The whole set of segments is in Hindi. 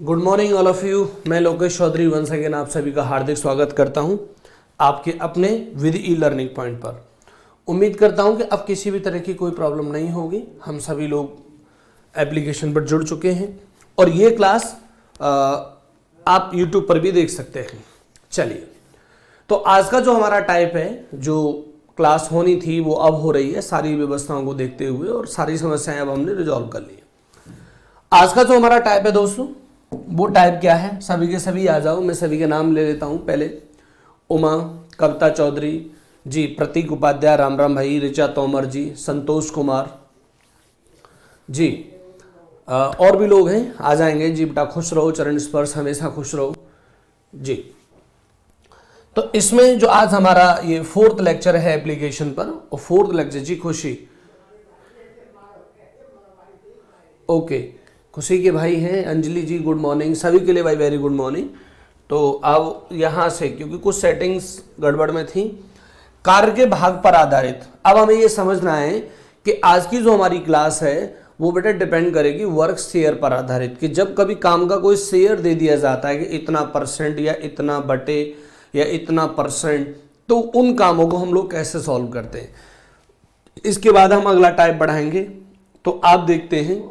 Good morning all of you. मैं लोकेश चौधरी वंस अगेन आप सभी का हार्दिक स्वागत करता हूं आपके अपने विद ई लर्निंग पॉइंट पर। उम्मीद करता हूं कि अब किसी भी तरह की कोई प्रॉब्लम नहीं होगी। हम सभी लोग एप्लीकेशन पर जुड़ चुके हैं और ये क्लास आप यूट्यूब पर भी देख सकते हैं। चलिए, तो आज का जो हमारा टाइप है, जो क्लास होनी थी वो अब हो रही है, सारी व्यवस्थाओं को देखते हुए, और सारी समस्याएं अब हमने रिजॉल्व कर ली। आज का जो हमारा टाइप है दोस्तों, वो टाइप क्या है, सभी के सभी आ जाओ। मैं सभी के नाम ले लेता हूं। पहले उमा, कविता चौधरी जी, प्रतीक उपाध्याय, राम राम भाई, ऋचा तोमर जी, संतोष कुमार जी, और भी लोग हैं, आ जाएंगे जी। बेटा खुश रहो, चरण स्पर्श हमेशा खुश रहो जी। तो इसमें जो आज हमारा ये 4th लेक्चर है एप्लीकेशन पर, और 4th लेक्चर जी खुशी, ओके, खुशी के भाई हैं अंजलि जी, गुड मॉर्निंग सभी के लिए भाई, वेरी गुड मॉर्निंग। तो अब यहाँ से, क्योंकि कुछ सेटिंग्स गड़बड़ में थी, कार्य के भाग पर आधारित, अब हमें ये समझना है कि आज की जो हमारी क्लास है वो बेटा डिपेंड करेगी वर्क शेयर पर आधारित, कि जब कभी काम का कोई शेयर दे दिया जाता है कि इतना % या इतना बटे या इतना %, तो उन कामों को हम लोग कैसे सॉल्व करते हैं। इसके बाद हम अगला टाइप बढ़ाएंगे। तो आप देखते हैं,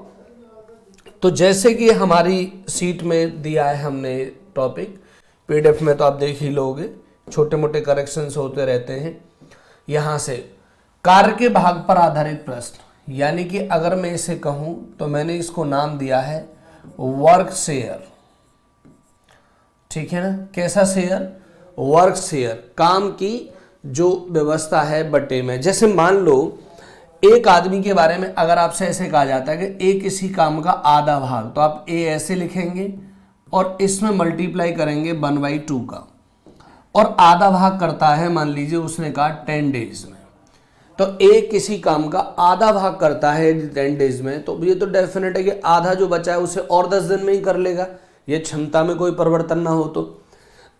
तो जैसे कि हमारी सीट में दिया है हमने टॉपिक, PDF में तो आप देख ही लोगे, छोटे मोटे करेक्शंस होते रहते हैं। यहाँ से कार्य के भाग पर आधारित प्रश्न, यानी कि अगर मैं इसे कहूँ तो मैंने इसको नाम दिया है वर्क शेयर, ठीक है ना। कैसा शेयर? वर्क शेयर, काम की जो व्यवस्था है बटे में। जैसे मान लो एक आदमी के बारे में अगर आपसे ऐसे कहा जाता है कि ए किसी काम का आधा भाग, तो आप ए ऐसे लिखेंगे और इसमें मल्टीप्लाई करेंगे 1/2 का, और आधा भाग करता है, मान लीजिए उसने कहा 10 डेज में, तो ए किसी काम का आधा भाग करता है 10 डेज में, तो ये तो डेफिनेट है कि आधा जो बचा है उसे और 10 दिन में ही कर लेगा, ये क्षमता में कोई परिवर्तन ना हो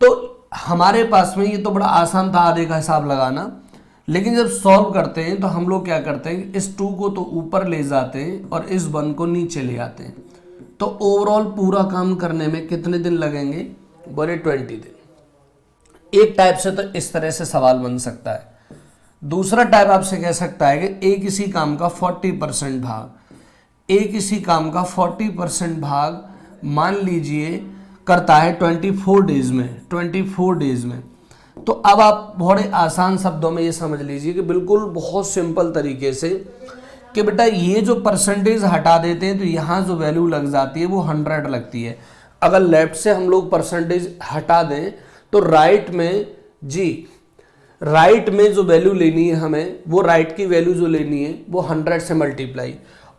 तो हमारे पास में ये तो बड़ा आसान था आधे का हिसाब लगाना। लेकिन जब सॉल्व करते हैं तो हम लोग क्या करते हैं, इस 2 को तो ऊपर ले जाते हैं और इस 1 को नीचे ले आते हैं। तो ओवरऑल पूरा काम करने में कितने दिन लगेंगे? बोले 20 दिन। एक टाइप से तो इस तरह से सवाल बन सकता है। दूसरा टाइप आपसे कह सकता है कि ए किसी काम का 40% भाग, ए किसी काम का 40% भाग मान लीजिए करता है 24 डेज में, 24 डेज में। तो अब आप बड़े आसान शब्दों में ये समझ लीजिए कि बिल्कुल बहुत सिंपल तरीके से, कि बेटा ये जो % हटा देते हैं तो यहाँ जो वैल्यू लग जाती है वो 100 लगती है। अगर लेफ्ट से हम लोग % हटा दें तो राइट में जी, राइट में जो वैल्यू लेनी है हमें, वो राइट की वैल्यू जो लेनी है वो 100 से मल्टीप्लाई,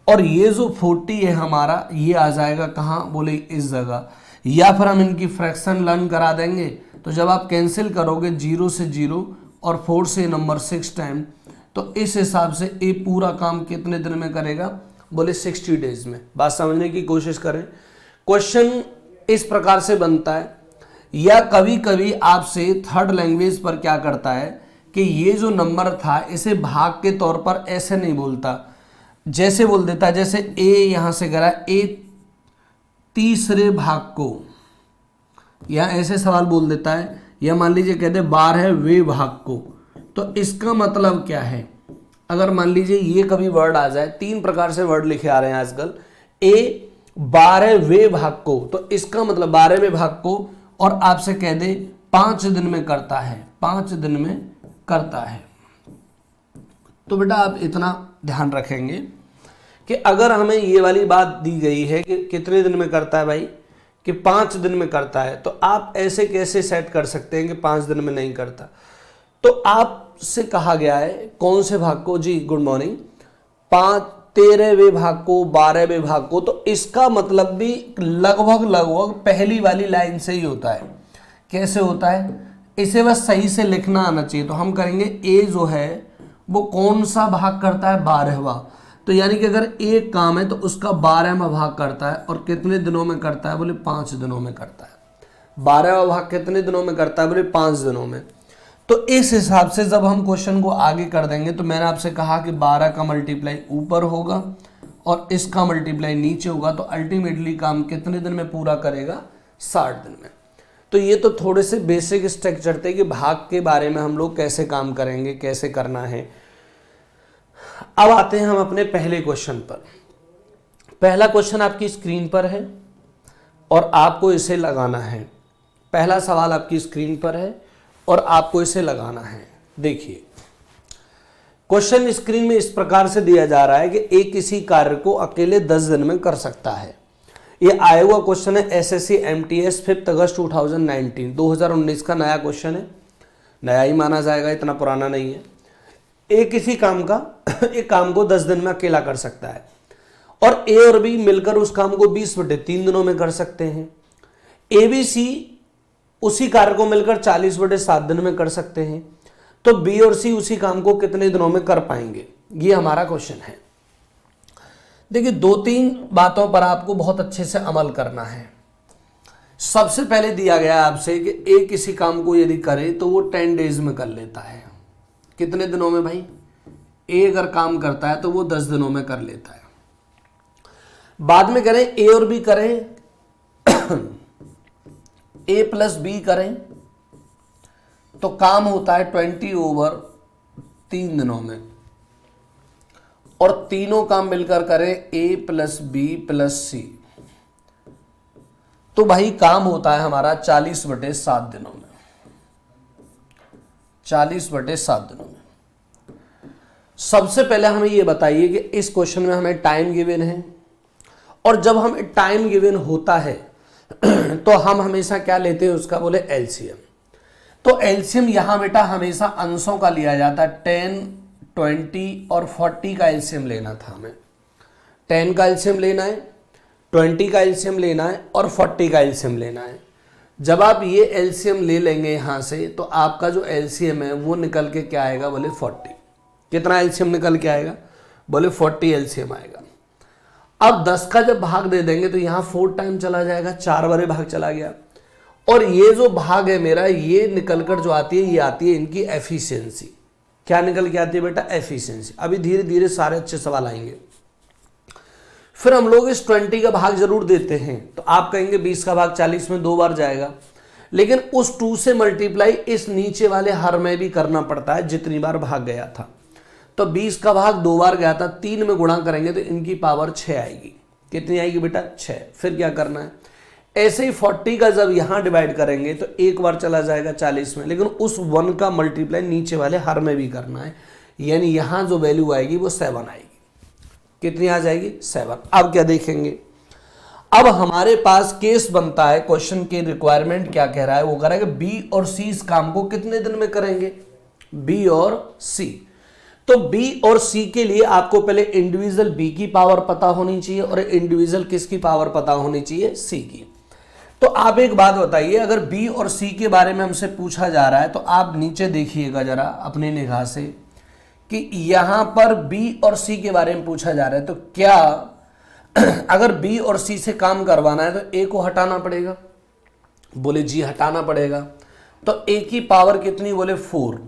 और ये जो 40 है हमारा, ये आ जाएगा कहाँ? बोले इस जगह। या फिर हम इनकी फ्रैक्शन लर्न करा देंगे, तो जब आप कैंसिल करोगे 0 से 0 और 4 से नंबर 6 टाइम, तो इस हिसाब से ये पूरा काम कितने दिन में करेगा? बोले 60 डेज में। बात समझने की कोशिश करें। क्वेश्चन इस प्रकार से बनता है, या कभी कभी आपसे थर्ड लैंग्वेज पर क्या करता है कि ये जो नंबर था इसे भाग के तौर पर ऐसे नहीं बोलता, जैसे बोल देता है, जैसे ए यहाँ से करा ए तीसरे भाग को, या ऐसे सवाल बोल देता है, या मान लीजिए कहते 12वें भाग को। तो इसका मतलब क्या है? अगर मान लीजिए ये कभी वर्ड आ जाए, 3 प्रकार से वर्ड लिखे आ रहे हैं आजकल, ए 12वें भाग को, तो इसका मतलब 12वें भाग को, और आपसे कह दे 5 दिन में करता है, 5 दिन में करता है। तो बेटा आप इतना ध्यान रखेंगे कि अगर हमें ये वाली बात दी गई है कि कितने दिन में करता है भाई, कि 5 दिन में करता है, तो आप ऐसे कैसे सेट कर सकते हैं कि 5 दिन में नहीं करता? तो आपसे कहा गया है कौन से भाग को जी, गुड मॉर्निंग, 13वें भाग को, 12वें भाग को। तो इसका मतलब भी लगभग पहली वाली लाइन से ही होता है। कैसे होता है? इसे बस सही से लिखना आना चाहिए। तो हम करेंगे ए जो है वो कौन सा भाग करता है? 12वां। तो यानी कि अगर एक काम है तो उसका 12वां भाग करता है, और कितने दिनों में करता है? बोले 5 दिनों में करता है। 12वां भाग कितने दिनों में करता है? बोले 5 दिनों में। तो इस हिसाब से जब हम क्वेश्चन को आगे कर देंगे, तो मैंने आपसे कहा कि 12 का मल्टीप्लाई ऊपर होगा और इसका मल्टीप्लाई नीचे होगा, तो अल्टीमेटली काम कितने दिन में पूरा करेगा? 60 दिन में। तो ये तो थोड़े से बेसिक स्ट्रक्चर थे कि भाग के बारे में हम लोग कैसे काम करेंगे, कैसे करना है। अब आते हैं हम अपने पहले क्वेश्चन पर। पहला क्वेश्चन आपकी स्क्रीन पर है और आपको इसे लगाना है। पहला सवाल आपकी स्क्रीन पर है और आपको इसे लगाना है। देखिए क्वेश्चन स्क्रीन में इस प्रकार से दिया जा रहा है कि एक किसी कार्य को अकेले 10 दिन में कर सकता है। ये आया हुआ क्वेश्चन है एसएससी एमटीएस 5 अगस्त 2019 का नया क्वेश्चन है। नया ही माना जाएगा, इतना पुराना नहीं है। एक किसी काम को 10 दिन में अकेला कर सकता है और ए और बी मिलकर उस काम को 20/3 दिनों में कर सकते हैं। ए बी सी उसी कार्य को मिलकर 40/7 दिन में कर सकते हैं। तो बी और सी उसी काम को कितने दिनों में कर पाएंगे? ये हमारा क्वेश्चन है। देखिए 2-3 बातों पर आपको बहुत अच्छे से अमल करना है। सबसे पहले दिया गया आपसे कि ए किसी काम को यदि करे तो वो 10 डेज में कर लेता है। कितने दिनों में भाई? ए अगर काम करता है तो वो 10 दिनों में कर लेता है। बाद में करें ए और बी करें ए प्लस बी करें तो काम होता है 20/3 दिनों में, और तीनों काम मिलकर करें ए प्लस बी प्लस सी तो भाई काम होता है हमारा 40/7 दिनों में। 40/7 दिनों में। सबसे पहले हमें यह बताइए कि इस क्वेश्चन में हमें टाइम गिवन है, और जब हमें टाइम गिवन होता है तो हम हमेशा क्या लेते हैं? उसका बोले एलसीएम। तो एलसीएम यहां बेटा हमेशा अंशों का लिया जाता है। 10, 20 और 40 का एलसीएम लेना था हमें। 10 का एलसीएम लेना है, 20 का एलसीएम लेना है और 40 का एलसीएम लेना है। जब आप ये एलसीएम ले लेंगे यहां से तो आपका जो एलसीएम है वो निकल के क्या आएगा? बोले 40। कितना एलसीएम निकल के आएगा? बोले 40 एलसीएम आएगा। अब 10 का जब भाग दे देंगे तो यहां 4 टाइम चला जाएगा, 4 बार भाग चला गया। और ये जो भाग है मेरा, ये निकलकर जो आती है, ये आती है इनकी एफिशिएंसी। क्या निकल के आती है बेटा? एफिशिएंसी। अभी धीरे धीरे सारे अच्छे सवाल आएंगे। फिर हम लोग इस 20 का भाग जरूर देते हैं, तो आप कहेंगे 20 का भाग 40 में 2 बार जाएगा, लेकिन उस 2 से मल्टीप्लाई इस नीचे वाले हर में भी करना पड़ता है जितनी बार भाग गया था। तो 20 का भाग 2 बार गया था, 3 में गुणा करेंगे तो इनकी पावर 6 आएगी। कितनी आएगी बेटा? 6। फिर क्या करना है? ऐसे ही 40 का जब यहां डिवाइड करेंगे तो एक बार चला जाएगा 40 में, लेकिन उस 1 का मल्टीप्लाई नीचे वाले हर में भी करना है, यानी यहां जो वैल्यू आएगी वो 7 आएगी। कितनी आ जाएगी? 7। अब क्या देखेंगे? अब हमारे पास केस बनता है, क्वेश्चन की रिक्वायरमेंट क्या कह रहा है? वो कह रहा है कि बी और सी इस काम को कितने दिन में करेंगे? बी और सी। तो बी और सी के लिए आपको पहले इंडिविजुअल बी की पावर पता होनी चाहिए और इंडिविजुअल किसकी पावर पता होनी चाहिए? सी की। तो आप एक बात बताइए, अगर बी और सी के बारे में हमसे पूछा जा रहा है तो आप नीचे देखिएगा जरा अपनी निगाह से कि यहां पर बी और सी के बारे में पूछा जा रहा है, तो क्या अगर बी और सी से काम करवाना है तो ए को हटाना पड़ेगा? बोले जी हटाना पड़ेगा। तो ए की पावर कितनी? बोले 4।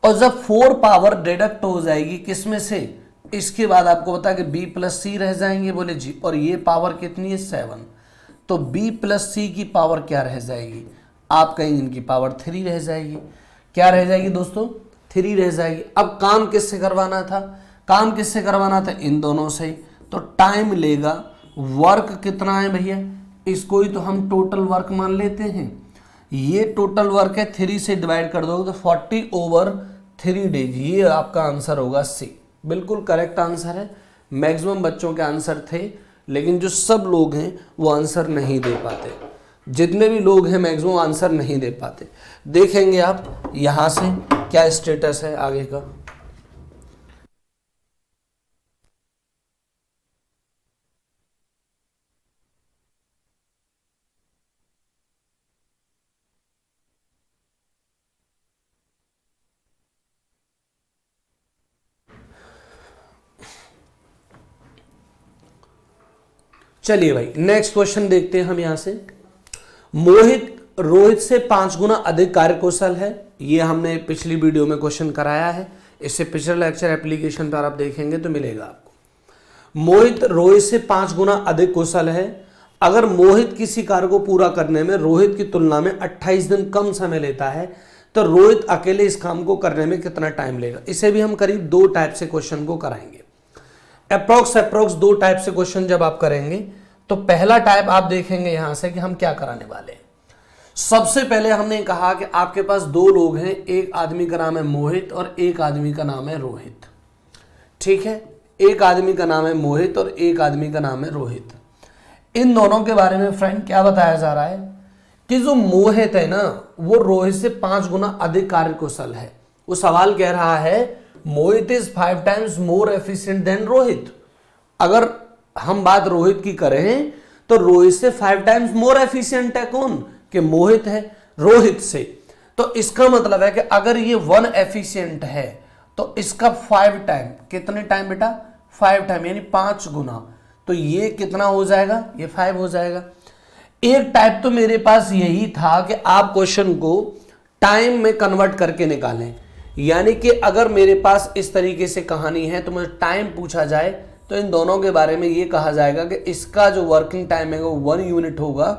और जब 4 पावर डिडक्ट हो जाएगी किसमें से? इसके बाद आपको पता है कि बी प्लस सी रह जाएंगे। बोले जी, और ये पावर कितनी है? 7। तो b प्लस सी की पावर क्या रह जाएगी? आप कहेंगे इनकी पावर 3 रह जाएगी। क्या रह जाएगी दोस्तों? 3 रह जाएगी। अब काम किससे करवाना था? काम किससे करवाना था? इन दोनों से। तो टाइम लेगा, वर्क कितना है भैया? इसको ही तो हम टोटल वर्क मान लेते हैं। ये टोटल वर्क है, 3 से डिवाइड कर दोगे तो 40/3 डेज। ये आपका आंसर होगा सी। बिल्कुल करेक्ट आंसर है। मैक्सिमम बच्चों के आंसर थे, लेकिन जो सब लोग हैं वो आंसर नहीं दे पाते। जितने भी लोग हैं मैक्सिमम आंसर नहीं दे पाते। देखेंगे आप यहां से क्या स्टेटस है आगे का। चलिए भाई नेक्स्ट क्वेश्चन देखते हैं हम यहां से। मोहित रोहित से 5 गुना अधिक कार्यकुशल है। ये हमने पिछली वीडियो में क्वेश्चन कराया है। इससे पिछले लेक्चर एप्लीकेशन पर आप देखेंगे तो मिलेगा आपको। मोहित रोहित से 5 गुना अधिक कुशल है। अगर मोहित किसी कार्य को पूरा करने में रोहित की तुलना में 28 दिन कम समय लेता है तो रोहित अकेले इस काम को करने में कितना टाइम लेगा। इसे भी हम करीब 2 टाइप से क्वेश्चन को कराएंगे। अप्रोक्स 2 टाइप से क्वेश्चन जब आप करेंगे तो पहला टाइप आप देखेंगे यहां से कि हम क्या कराने वाले हैं। सबसे पहले हमने कहा कि आपके पास 2 लोग हैं, एक आदमी का नाम है मोहित और एक आदमी का नाम है रोहित। ठीक है, एक आदमी का नाम है मोहित और एक आदमी का नाम है रोहित। इन दोनों के बारे में फ्रेंड क्या बताया जा रहा है कि जो मोहित है ना वो रोहित से 5 गुना अधिक कार्यकुशल है। वो सवाल कह रहा है Mohit is 5 times more efficient than Rohit. अगर हम बात रोहित की करें तो रोहित से 5 टाइम्स मोर एफिशिएंट है कौन, कि मोहित है रोहित से। तो इसका मतलब है कि अगर ये 1 एफिशिएंट है तो इसका 5 टाइम, कितने टाइम बेटा, 5 टाइम यानी 5 गुना। तो ये कितना हो जाएगा, ये 5 हो जाएगा। एक टाइप तो मेरे पास यही था कि आप क्वेश्चन को टाइम में कन्वर्ट करके निकालें, यानी कि अगर मेरे पास इस तरीके से कहानी है तो मुझे टाइम पूछा जाए तो इन दोनों के बारे में ये कहा जाएगा कि इसका जो वर्किंग टाइम है वो 1 यूनिट होगा,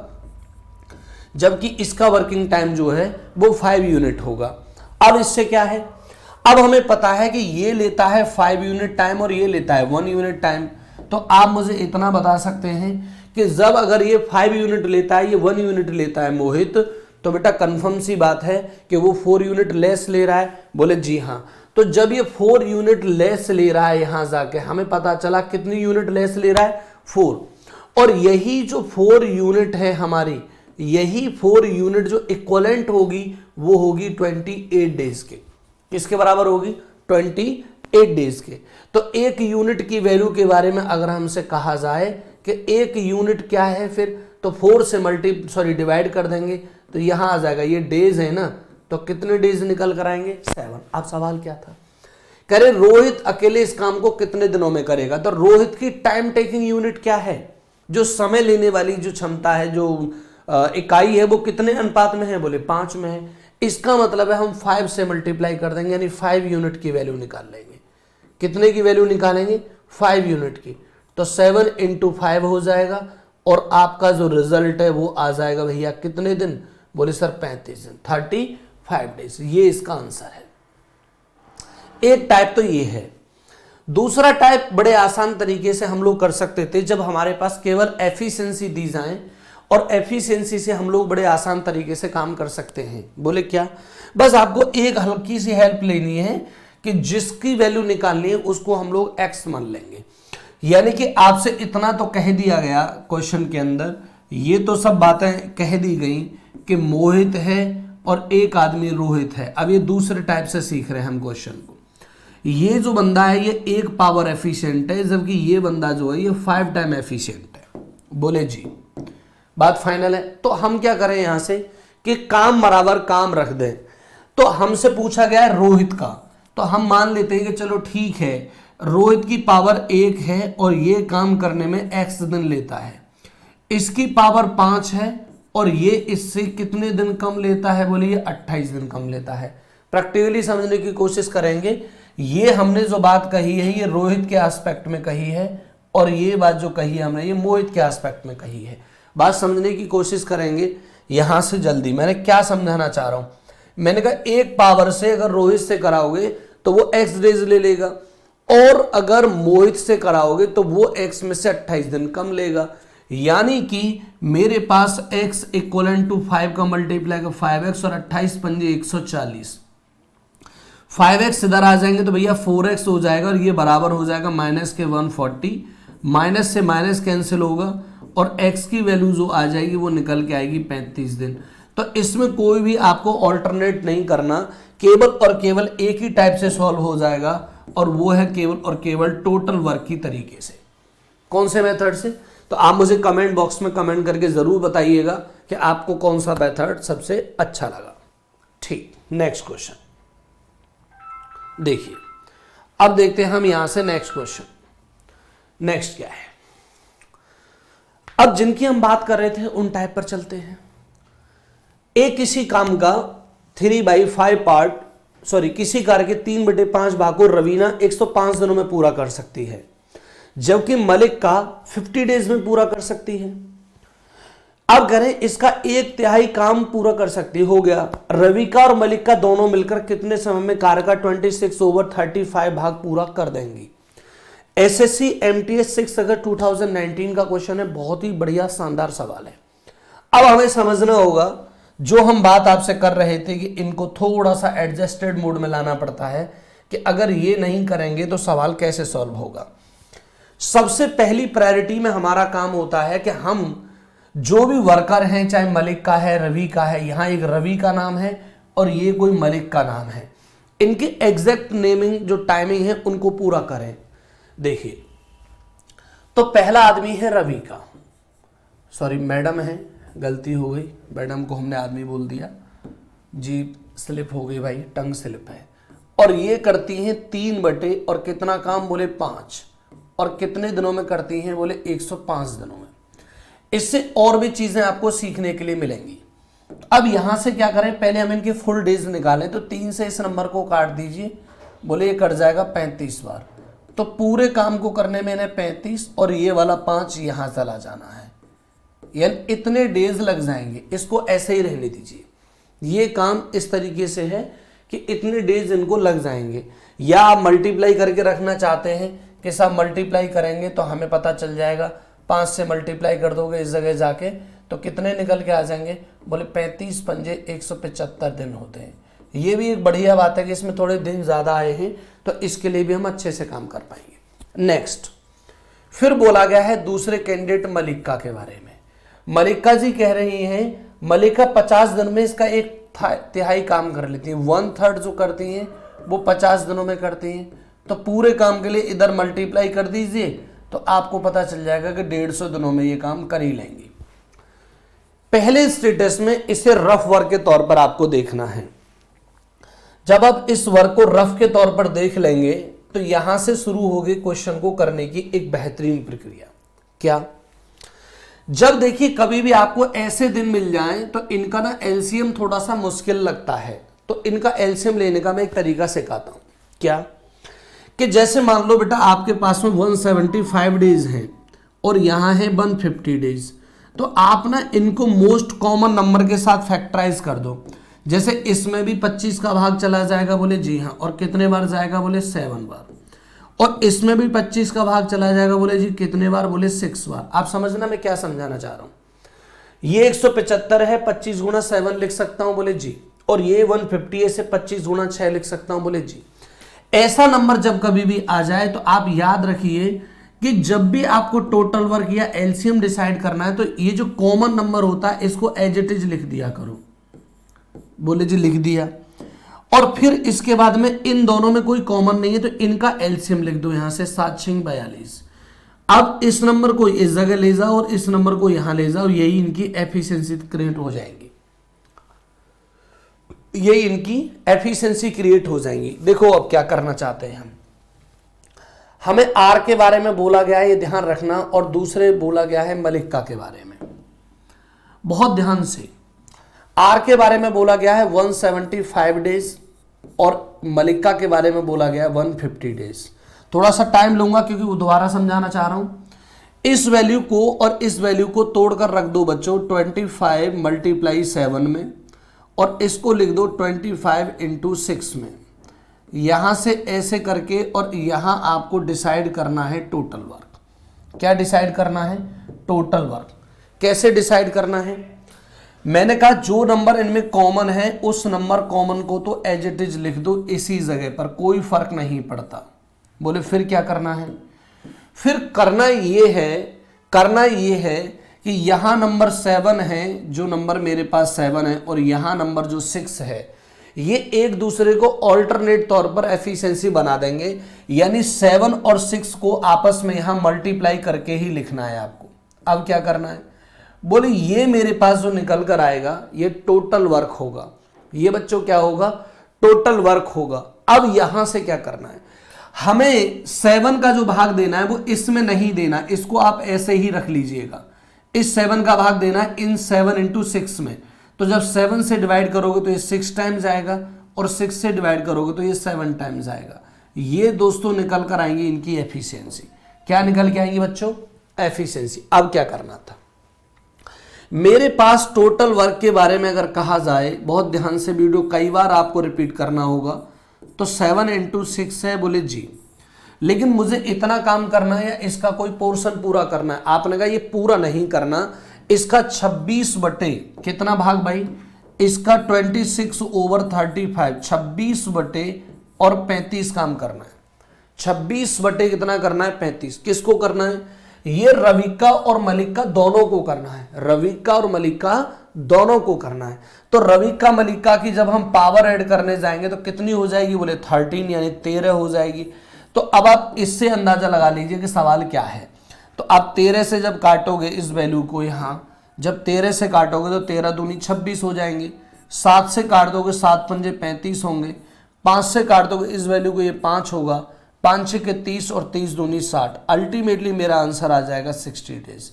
जबकि इसका वर्किंग टाइम जो है वो 5 यूनिट होगा। अब इससे क्या है, अब हमें पता है कि ये लेता है 5 यूनिट टाइम और ये लेता है 1 यूनिट टाइम। तो आप मुझे इतना बता सकते हैं कि जब अगर ये 5 यूनिट लेता है, ये 1 यूनिट लेता है मोहित, तो बेटा कंफर्म सी बात है कि वो 4 यूनिट लेस ले रहा है। बोले जी हाँ। तो जब ये 4 यूनिट लेस ले रहा है, यहां जाके हमें पता चला कितनी यूनिट लेस ले रहा है, 4। और यही जो 4 यूनिट है हमारी, यही 4 यूनिट जो इक्वलेंट होगी वो होगी 28 डेज के। किसके बराबर होगी, 28 डेज के। तो 1 यूनिट की वैल्यू के बारे में अगर हमसे कहा जाए कि 1 यूनिट क्या है, फिर तो 4 से डिवाइड कर देंगे तो यहां आ जाएगा, ये डेज है ना, तो कितने डेज निकल कर आएंगे, 7। अब सवाल क्या था, कह रहे रोहित अकेले इस काम को कितने दिनों में करेगा। तो रोहित की टाइम टेकिंग यूनिट क्या है, जो समय लेने वाली जो क्षमता है, जो इकाई है, वो कितने अनुपात में है, बोले 5 में है। इसका मतलब है हम 5 से मल्टीप्लाई कर देंगे, यानी 5 यूनिट की वैल्यू निकाल लेंगे। कितने की वैल्यू निकालेंगे, 5 यूनिट की। तो 7 × 5 हो जाएगा और आपका जो रिजल्ट है वो आ जाएगा भैया कितने दिन, बोले सर 35 दिन, 35 डेज। ये इसका आंसर है। एक टाइप तो ये है। दूसरा टाइप बड़े आसान तरीके से हम लोग कर सकते थे जब हमारे पास केवल एफिशिएंसी दी जाए, और एफिशिएंसी से हम लोग बड़े आसान तरीके से काम कर सकते हैं। बोले क्या, बस आपको एक हल्की सी हेल्प लेनी है कि जिसकी वैल्यू निकालनी है उसको हम लोग x मान लेंगे। यानी कि आपसे इतना तो कह दिया गया क्वेश्चन के अंदर, ये तो सब बातें कह दी गई कि मोहित है और एक आदमी रोहित है। अब ये दूसरे टाइप से सीख रहे हैं हम क्वेश्चन को। ये जो बंदा है ये 1 पावर एफिशिएंट है, जबकि ये बंदा जो है ये 5 टाइम एफिशिएंट है। बोले जी, बात फाइनल है। तो हम क्या करें यहां से कि काम बराबर काम रख दें। तो हमसे पूछा गया है रोहित का, तो हम मान लेते हैं कि चलो ठीक है, रोहित की पावर 1 है और ये काम करने में x दिन लेता है, इसकी पावर 5 है और ये इससे कितने दिन कम लेता है, बोले ये 28 दिन कम लेता है। प्रैक्टिकली समझने की कोशिश करेंगे। ये हमने जो बात कही है ये रोहित के एस्पेक्ट में कही है, और ये बात जो कही है हमने ये मोहित के एस्पेक्ट में कही है। बात समझने की कोशिश करेंगे यहां से जल्दी। मैंने क्या समझाना चाह रहा हूं, मैंने कहा 1 पावर से अगर रोहित से कराओगे तो वो x डेज ले लेगा, और अगर मोहित से कराओगे तो वो x में से 28 दिन कम लेगा। यानी कि मेरे पास x इक्वलेंट टू 5 का मल्टीप्लाई का 5x और 28 पंजे 140। 5x इधर आ जाएंगे तो भैया 4x हो जाएगा और ये बराबर हो जाएगा माइनस के 140। माइनस से माइनस कैंसिल होगा और x की वैल्यू जो आ जाएगी वो निकल के आएगी 35 दिन। तो इसमें कोई भी आपको ऑल्टरनेट नहीं करना, केवल और केवल एक ही टाइप से सॉल्व हो जाएगा, और वो है केवल और केवल टोटल वर्क की तरीके से। कौन से मेथड से, तो आप मुझे कमेंट बॉक्स में कमेंट करके जरूर बताइएगा कि आपको कौन सा मेथड सबसे अच्छा लगा। ठीक, नेक्स्ट क्वेश्चन देखिए। अब देखते हैं हम यहां से नेक्स्ट क्वेश्चन। नेक्स्ट क्या है, अब जिनकी हम बात कर रहे थे उन टाइप पर चलते हैं। एक किसी काम का 3/5 पार्ट, किसी कार्य के 3/5 भाग को रवीना 105 दिनों में पूरा कर सकती है, जबकि मलिक का 50 डेज में पूरा कर सकती है। अब करें इसका 1/3 काम पूरा कर सकती हो गया। रविका और मलिक का दोनों मिलकर कितने समय में कार्य का 26/35 भाग पूरा कर देंगी। एसएससी एमटीएस 6 अगर 2019 का क्वेश्चन है, बहुत ही बढ़िया शानदार सवाल है। अब हमें समझना होगा जो हम बात आपसे कर रहे थे कि इनको थोड़ा सा एडजस्टेड मोड में लाना पड़ता है कि अगर ये नहीं करेंगे तो सवाल कैसे सॉल्व होगा। सबसे पहली प्रायोरिटी में हमारा काम होता है कि हम जो भी वर्कर हैं, चाहे मलिक का है, रवि का है, यहां एक रवि का नाम है और ये कोई मलिक का नाम है, इनकी एग्जैक्ट नेमिंग जो टाइमिंग है उनको पूरा करें। देखिए तो पहला आदमी है रवि का, सॉरी मैडम है, गलती हो गई, मैडम को हमने आदमी बोल दिया जी, स्लिप हो गई भाई, टंग स्लिप है। और ये करती हैं 3 बटे और कितना काम बोले 5, और कितने दिनों में करती हैं बोले 105 दिनों में। इससे और भी चीजें आपको सीखने के लिए मिलेंगी। अब यहां से क्या करें, पहले हम इनके फुल डेज निकालें तो 3 से इस नंबर को काट दीजिए, बोले ये कट जाएगा 35 बार, तो पूरे काम को करने में इन्हें 35 और ये वाला 5 यहां चला जाना है, यानी इतने डेज लग जाएंगे। इसको ऐसे ही रहने दीजिए, ये काम इस तरीके से है कि इतने डेज इनको लग जाएंगे। या आप मल्टीप्लाई करके रखना चाहते हैं कि सब मल्टीप्लाई करेंगे तो हमें पता चल जाएगा, 5 से मल्टीप्लाई कर दोगे इस जगह जाके तो कितने निकल के आ जाएंगे, बोले 35 पंजे 175 दिन होते हैं। ये भी एक बढ़िया बात है कि इसमें थोड़े दिन ज़्यादा आए हैं तो इसके लिए भी हम अच्छे से काम कर पाएंगे। नेक्स्ट फिर बोला गया है दूसरे कैंडिडेट मलिका के बारे में। मलिका जी कह रही हैं मलिका 50 दिन में इसका 1/3 काम कर लेती हैं, 1/3 जो करती हैं वो 50 दिनों में करती हैं। तो पूरे काम के लिए इधर मल्टीप्लाई कर दीजिए तो आपको पता चल जाएगा कि 150 दिनों में ये काम कर ही लेंगी। पहले स्टेटस में इसे रफ वर्क के तौर पर आपको देखना है। जब आप इस वर्क को रफ के तौर पर देख लेंगे तो यहां से शुरू होगी क्वेश्चन को करने की एक बेहतरीन प्रक्रिया। क्या, जब देखिए कभी भी आपको ऐसे दिन मिल जाएं तो इनका ना एलसीएम थोड़ा सा मुश्किल लगता है, तो इनका एलसीएम लेने का मैं एक तरीका सिखाता हूं। क्या कि जैसे मान लो बेटा आपके पास में 175 डेज हैं और यहां है 150 डेज, तो आप ना इनको मोस्ट कॉमन नंबर के साथ फैक्टराइज कर दो। जैसे इसमें भी 25 का भाग चला जाएगा, बोले जी हाँ, और कितने बार जाएगा, बोले 7 बार, और इसमें भी 25 का भाग चला जाएगा, बोले जी कितने बार, बोले 6 बार। आप समझना मैं क्या समझाना चाह रहा हूं। ये 175 है, 25 गुणा 7 लिख सकता हूं, बोले जी, और ये 150 है, से 25 गुणा 6 लिख सकता हूं, बोले जी। ऐसा नंबर जब कभी भी आ जाए तो आप याद रखिए कि जब भी आपको टोटल वर्क या एलसीएम डिसाइड करना है तो ये जो कॉमन नंबर होता है इसको एज इट इज लिख दिया करो, बोले जी लिख दिया। और फिर इसके बाद में इन दोनों में कोई कॉमन नहीं है तो इनका एलसीएम लिख दो, यहां से 7 6 42। अब इस नंबर को इस जगह ले जाओ और इस नंबर को यहां ले जाओ, यही इनकी एफिशिएंसी क्रिएट हो जाएगी, यही इनकी एफिशिएंसी क्रिएट हो जाएंगी। देखो अब क्या करना चाहते हैं हम, हमें आर के बारे में बोला गया है, ये ध्यान रखना, और दूसरे बोला गया है मलिका के बारे में, बहुत ध्यान से। आर के बारे में बोला गया है 175 डेज और मलिका के बारे में बोला गया है 150 डेज। थोड़ा सा टाइम लूंगा क्योंकि वो दोबारा समझाना चाह रहा हूं। इस वैल्यू को और इस वैल्यू को तोड़कर रख दो बच्चों 25 × 7 में, और इसको लिख दो 25 × 6 में, यहां से ऐसे करके, और यहां आपको डिसाइड करना है टोटल वर्क। क्या डिसाइड करना है, टोटल वर्क। कैसे डिसाइड करना है, मैंने कहा जो नंबर इनमें कॉमन है उस नंबर कॉमन को तो एज इट इज लिख दो इसी जगह पर, कोई फर्क नहीं पड़ता। बोले फिर क्या करना है, फिर करना ये है कि यहां नंबर 7 है, जो नंबर मेरे पास 7 है, और यहां नंबर जो 6 है, ये एक दूसरे को ऑल्टरनेट तौर पर एफिशिएंसी बना देंगे, यानी 7 और 6 को आपस में यहां मल्टीप्लाई करके ही लिखना है आपको। अब क्या करना है, बोले ये मेरे पास जो निकल कर आएगा ये टोटल वर्क होगा, ये बच्चों क्या होगा, टोटल वर्क होगा। अब यहां से क्या करना है, हमें 7 का जो भाग देना है वो इसमें नहीं देना, इसको आप ऐसे ही रख लीजिएगा। इस 7 का भाग देना है इन 7 × 6 में, तो जब 7 से डिवाइड करोगे तो ये 6 टाइम्स आएगा, और 6 से डिवाइड करोगे तो ये 7 टाइम्स आएगा। ये दोस्तों निकल कर आएंगे इनकी एफिशिएंसी। क्या निकल के आएगी बच्चों? एफिशिएंसी। अब क्या करना था, मेरे पास टोटल वर्क के बारे में अगर कहा जाए, बहुत ध्यान से वीडियो कई बार आपको रिपीट करना होगा, तो 7 × 6 है बोले जी, लेकिन मुझे इतना काम करना है या इसका कोई पोर्शन पूरा करना है। आपने कहा ये पूरा नहीं करना, इसका 26 बटे कितना भाग भाई, इसका 26/35, 26 बटे और 35 काम करना है। 26 बटे कितना करना है? 35। किसको करना है? ये रविका और मलिका दोनों को करना है, रविका और मलिका दोनों को करना है। तो रविका मलिका की जब हम पावर ऐड करने जाएंगे तो कितनी हो जाएगी? बोले 13, यानी 13 हो जाएगी। तो अब आप इससे अंदाजा लगा लीजिए कि सवाल क्या है। तो आप 13 से जब काटोगे इस वैल्यू को, यहाँ जब 13 से काटोगे तो 13 दूनी 26 हो जाएंगे। 7 से काट दोगे 7 पंजे 35 होंगे। 5 से काट दोगे इस वैल्यू को, ये 5 होगा। 5 6 के 30 और 30 दूनी 60। अल्टीमेटली मेरा आंसर आ जाएगा 60 डेज।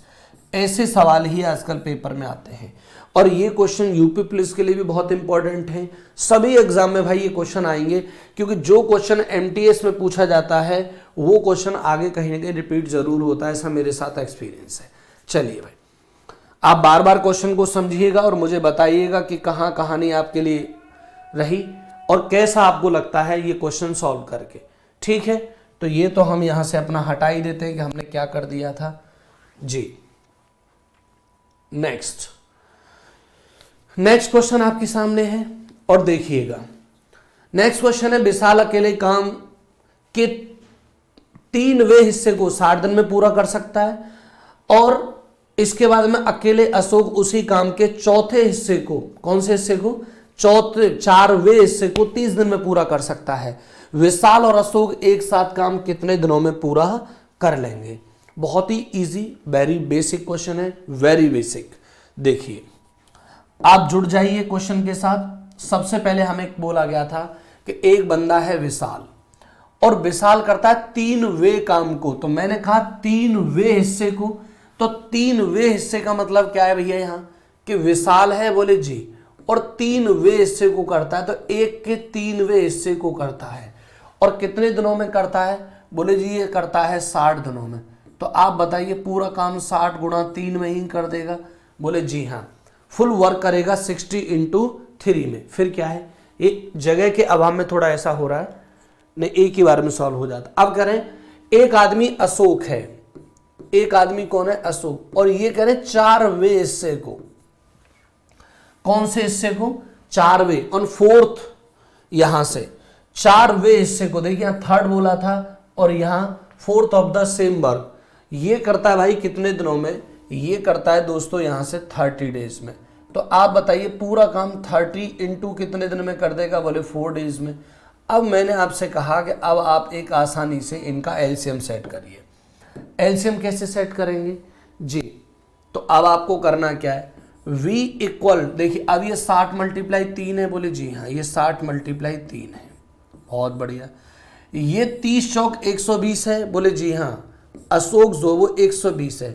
ऐसे सवाल ही आजकल पेपर में आते हैं और ये क्वेश्चन यूपी पुलिस के लिए भी बहुत इंपॉर्टेंट है। सभी एग्जाम में भाई ये क्वेश्चन आएंगे, क्योंकि जो क्वेश्चन एमटीएस में पूछा जाता है वो क्वेश्चन आगे कहीं ना कहीं रिपीट जरूर होता है। ऐसा मेरे साथ एक्सपीरियंस है। चलिए भाई, आप बार बार क्वेश्चन को समझिएगा और मुझे बताइएगा कि कहाँ कहानी आपके लिए रही और कैसा आपको लगता है ये क्वेश्चन सॉल्व करके। ठीक है, तो ये तो हम यहां से अपना हटा ही देते हैं कि हमने क्या कर दिया था जी। नेक्स्ट क्वेश्चन आपके सामने है और देखिएगा। नेक्स्ट क्वेश्चन है, विशाल अकेले काम के 3 वे हिस्से को 60 दिन में पूरा कर सकता है और इसके बाद में अकेले अशोक उसी काम के चौथे हिस्से को, कौन से हिस्से को? 4वें हिस्से को 30 दिन में पूरा कर सकता है। विशाल और अशोक एक साथ काम कितने दिनों में पूरा कर लेंगे? बहुत ही इजी, वेरी बेसिक क्वेश्चन है, वेरी बेसिक। देखिए, आप जुड़ जाइए क्वेश्चन के साथ। सबसे पहले हमें बोला गया था कि एक बंदा है विशाल और विशाल करता है 3 वे काम को। तो मैंने कहा 3 वे हिस्से को, तो 3 वे हिस्से का मतलब क्या है भैया यहाँ कि विशाल है बोले जी और 3 वे हिस्से को करता है, तो 1 के 3 वे हिस्से को करता है और कितने दिनों में करता है? बोले जी ये करता है 60 दिनों में। तो आप बताइए पूरा काम 60 × 3 में ही कर देगा? बोले जी हाँ, फुल वर्क करेगा 60 × 3 में। फिर क्या है, ये जगह के अभाव में थोड़ा ऐसा हो रहा है, नहीं एक ही बार में सॉल्व हो जाता। अब करें, एक आदमी अशोक है, एक आदमी कौन है? अशोक, और ये करें 4 वे हिस्से को। कौन से हिस्से को? 4 वे, और 4th यहां से 4 वे हिस्से को। देखिए यहां 3rd बोला था और यहां 4th of the same work. ये करता है भाई कितने दिनों में? ये करता है दोस्तों यहां से 30 डेज में। तो आप बताइए पूरा काम 30 × कितने दिन में कर देगा? बोले 4 डेज में। अब मैंने आपसे कहा कि अब आप एक आसानी से इनका एलसीएम सेट करिए। एलसीएम कैसे सेट करेंगे जी? तो अब आपको करना क्या है, v इक्वल, देखिए अब ये 60 × 3 है। बोले जी हाँ, ये 60 × 3 है। बहुत बढ़िया। ये 30 चौक 120 है। बोले जी हाँ, अशोक जो वो 120 है।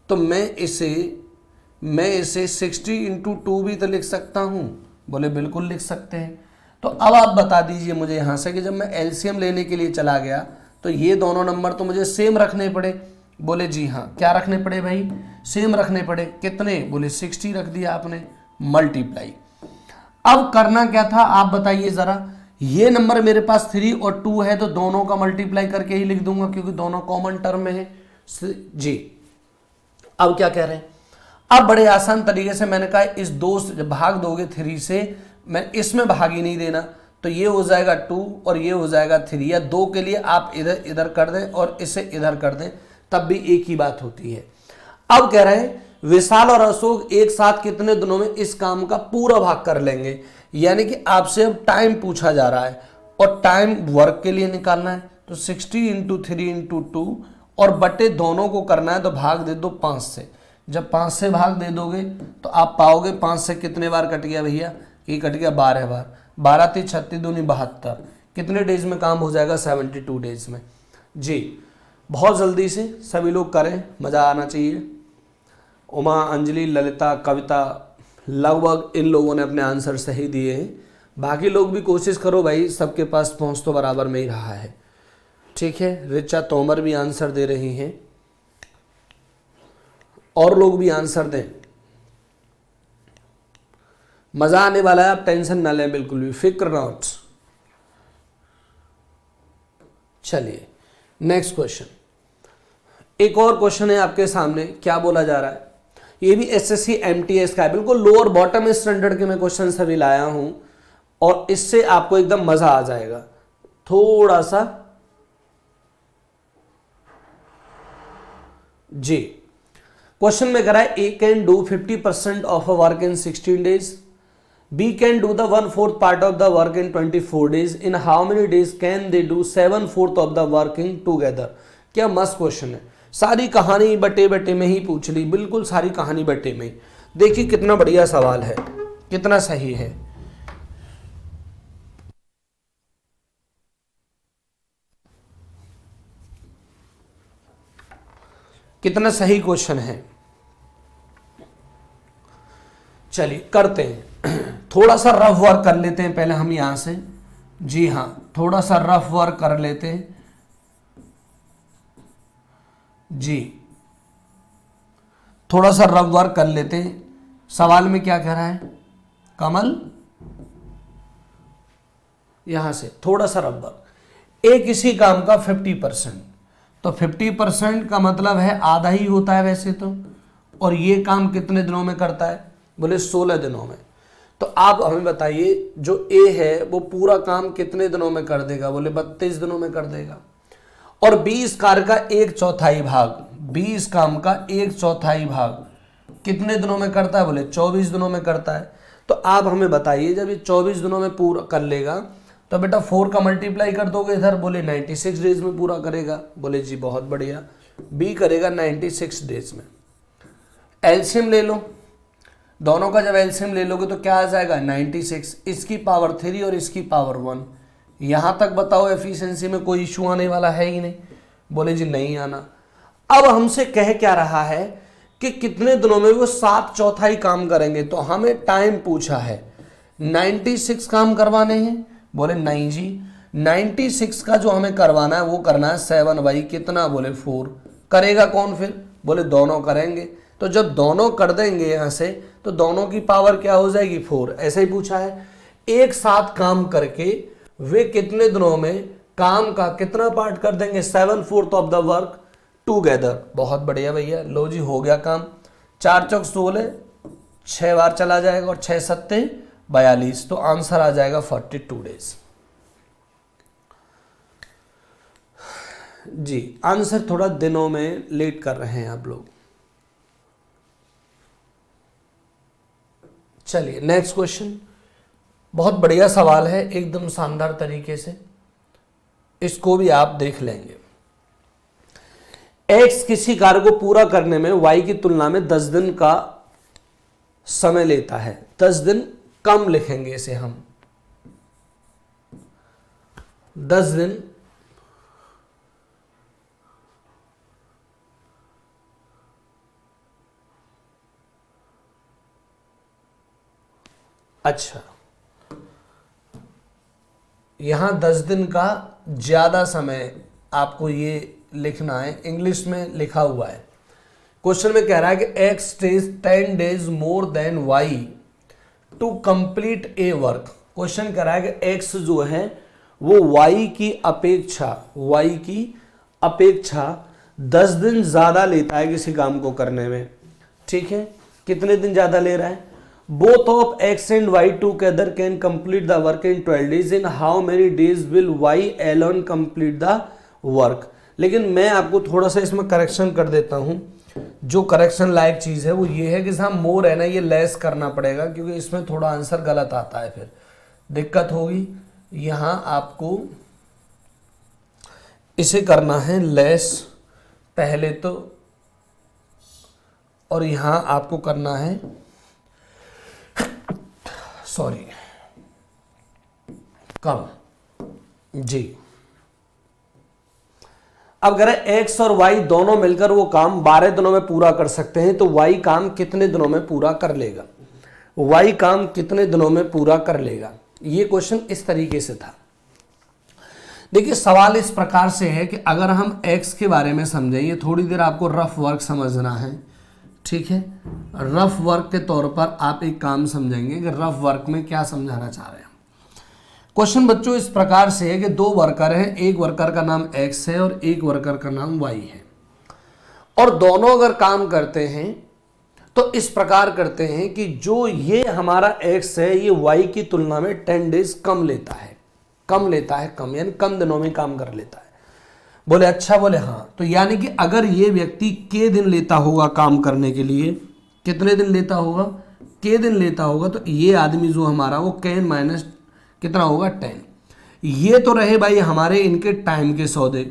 तो मैं इसे 60 × 2 भी तो लिख सकता हूँ। बोले बिल्कुल लिख सकते हैं। तो अब आप बता दीजिए मुझे यहाँ से कि जब मैं एलसीएम लेने के लिए चला गया तो ये दोनों नंबर तो मुझे सेम रखने पड़े। बोले जी हाँ, क्या रखने पड़े भाई? सेम रखने पड़े। कितने? बोले 60 रख दिया आपने, मल्टीप्लाई। अब करना क्या था आप बताइए जरा। ये नंबर मेरे पास 3 और 2 है तो दोनों का मल्टीप्लाई करके ही लिख दूंगा क्योंकि दोनों कॉमन टर्म में है जी। अब क्या कह रहे हैं? अब बड़े आसान तरीके से मैंने कहा इस 2 से भाग दोगे 3 से, मैं इसमें भाग ही नहीं देना, तो ये हो जाएगा 2 और ये हो जाएगा 3, या 2 के लिए आप इधर इधर कर दें और इसे इधर कर दें, तब भी एक ही बात होती है। अब कह रहे हैं विशाल और अशोक एक साथ कितने दिनों में इस काम का पूरा भाग कर लेंगे, यानी कि आपसे अब टाइम पूछा जा रहा है और टाइम वर्क के लिए निकालना है। तो 60 × 3 × 2 और बटे दोनों को करना है तो भाग दे दो 5 से। जब 5 से भाग दे दोगे तो आप पाओगे 5 से कितने बार कट गया भैया? ये कट गया 12 बार। 12 × 3 = 36 दूनी 72। कितने डेज में काम हो जाएगा? 72 डेज में जी। बहुत जल्दी से सभी लोग करें, मज़ा आना चाहिए। उमा, अंजलि, ललिता, कविता, लगभग इन लोगों ने अपने आंसर सही दिए हैं। बाकी लोग भी कोशिश करो भाई, सबके पास पहुंच तो बराबर में ही रहा है। ठीक। ठीक है, रिचा तोमर भी आंसर दे रही हैं, और लोग भी आंसर दें, मजा आने वाला है, आप टेंशन ना लें, बिल्कुल भी फिक्र नॉट। चलिए नेक्स्ट क्वेश्चन, एक और क्वेश्चन है आपके सामने। क्या बोला जा रहा है, ये भी एसएससी एमटीएस का है, बिल्कुल लोअर बॉटम स्टैंडर्ड के मैं क्वेश्चन सभी लाया हूं, और इससे आपको एकदम मजा आ जाएगा। थोड़ा सा जी, क्वेश्चन में करा है, A can do 50% of a work in 16 days, B can do the 1/4 part of the work in 24 days. In how many days can they do 7/4 of the working together? क्या मस्त क्वेश्चन है, सारी कहानी बटे बटे में ही पूछ ली, बिल्कुल सारी कहानी बटे में। देखिए कितना बढ़िया सवाल है, कितना सही है। कितना सही क्वेश्चन है। चलिए करते हैं, थोड़ा सा रफ वर्क कर लेते हैं पहले हम यहां से। जी हाँ, थोड़ा सा रफ वर्क कर लेते हैं जी, थोड़ा सा रफ वर्क कर लेते हैं। सवाल में क्या कह रहा है कमल, यहां से थोड़ा सा रफ वर्क, एक इसी काम का 50%, तो 50% का मतलब है आधा ही होता है वैसे तो, और ये काम कितने दिनों में करता है, बोले 16 दिनों में। तो आप हमें बताइए जो ए है वो पूरा काम कितने दिनों में कर देगा, बोले 32 दिनों में कर देगा। और 20 कार्य का 1/4 भाग, 20 काम का 1/4 भाग कितने दिनों में करता है, बोले 24 दिनों में करता है। तो आप हमें बताइए जब ये 24 दिनों में पूरा कर लेगा तो बेटा 4 का मल्टीप्लाई कर दोगे इधर, बोले 96 डेज में पूरा करेगा। बोले जी बहुत बढ़िया, बी करेगा 96 डेज में। एलसीएम ले लो, दोनों का जब एलसीएम ले लोगे तो क्या आ जाएगा 96, इसकी पावर 3 और इसकी पावर 1। यहां तक बताओ एफिशिएंसी में कोई इशू आने वाला है ही नहीं, बोले जी नहीं आना। अब हमसे कह क्या रहा है कि कितने दिनों में वो 7/4 काम करेंगे, तो हमें टाइम पूछा है, 96 काम करवाने हैं, बोले नहीं जी, 96 का जो हमें करवाना है वो करना है 7/, कितना, बोले 4। करेगा कौन फिर, बोले दोनों करेंगे। तो जब दोनों कर देंगे यहां से तो दोनों की पावर क्या हो जाएगी 4, ऐसे ही पूछा है। एक साथ काम करके वे कितने दिनों में काम का कितना पार्ट कर देंगे, 7/4 ऑफ द वर्क टूगेदर। बहुत बढ़िया भैया, लो जी हो गया काम। 4 चौक 16, 6 बार चला जाएगा और 6 सत्ते 42, तो आंसर आ जाएगा 42 डेज। जी आंसर थोड़ा दिनों में लेट कर रहे हैं आप लोग। चलिए नेक्स्ट क्वेश्चन, बहुत बढ़िया सवाल है, एकदम शानदार तरीके से, इसको भी आप देख लेंगे। एक्स किसी कार्य को पूरा करने में वाई की तुलना में 10 दिन का समय लेता है, 10 दिन कम लिखेंगे इसे हम, 10 दिन अच्छा, यहां 10 दिन का ज्यादा समय आपको ये लिखना है, इंग्लिश में लिखा हुआ है। क्वेश्चन में कह रहा है कि X takes 10 days more than Y to complete a work. Question कह रहा है कि एक्स जो है वो वाई की अपेक्षा 10 दिन ज्यादा लेता है किसी काम को करने में। ठीक है, कितने दिन ज्यादा ले रहा है, both of x and y together can complete the work in 12 days. In how many days will y alone complete the work? लेकिन मैं आपको थोड़ा सा इसमें करेक्शन कर देता हूं। जो करेक्शन लायक चीज है वो ये है कि जहां मोर है ना, ये लेस करना पड़ेगा, क्योंकि इसमें थोड़ा आंसर गलत आता है, फिर दिक्कत होगी। यहां आपको इसे करना है लेस पहले तो, और यहां आपको करना है सॉरी कम जी। अब अगर x और y दोनों मिलकर वो काम 12 दिनों में पूरा कर सकते हैं, तो y काम कितने दिनों में पूरा कर लेगा, y काम कितने दिनों में पूरा कर लेगा। ये क्वेश्चन इस तरीके से था। देखिए सवाल इस प्रकार से है कि अगर हम x के बारे में समझें, ये थोड़ी देर आपको रफ वर्क समझना है, ठीक है। रफ वर्क के तौर पर आप एक काम समझेंगे कि रफ वर्क में क्या समझाना चाह रहे हैं। क्वेश्चन बच्चों इस प्रकार से है कि दो वर्कर हैं, एक वर्कर का नाम x है और एक वर्कर का नाम y है, और दोनों अगर काम करते हैं तो इस प्रकार करते हैं कि जो ये हमारा x है ये y की तुलना में 10 डेज कम लेता है, कम यानी कम दिनों में काम कर लेता है। बोले अच्छा, बोले हाँ। तो यानी कि अगर ये व्यक्ति k दिन लेता होगा काम करने के लिए, कितने दिन लेता होगा, k दिन लेता होगा, तो ये आदमी जो हमारा वो k माइनस कितना होगा 10। ये तो रहे भाई हमारे इनके टाइम के सौदे।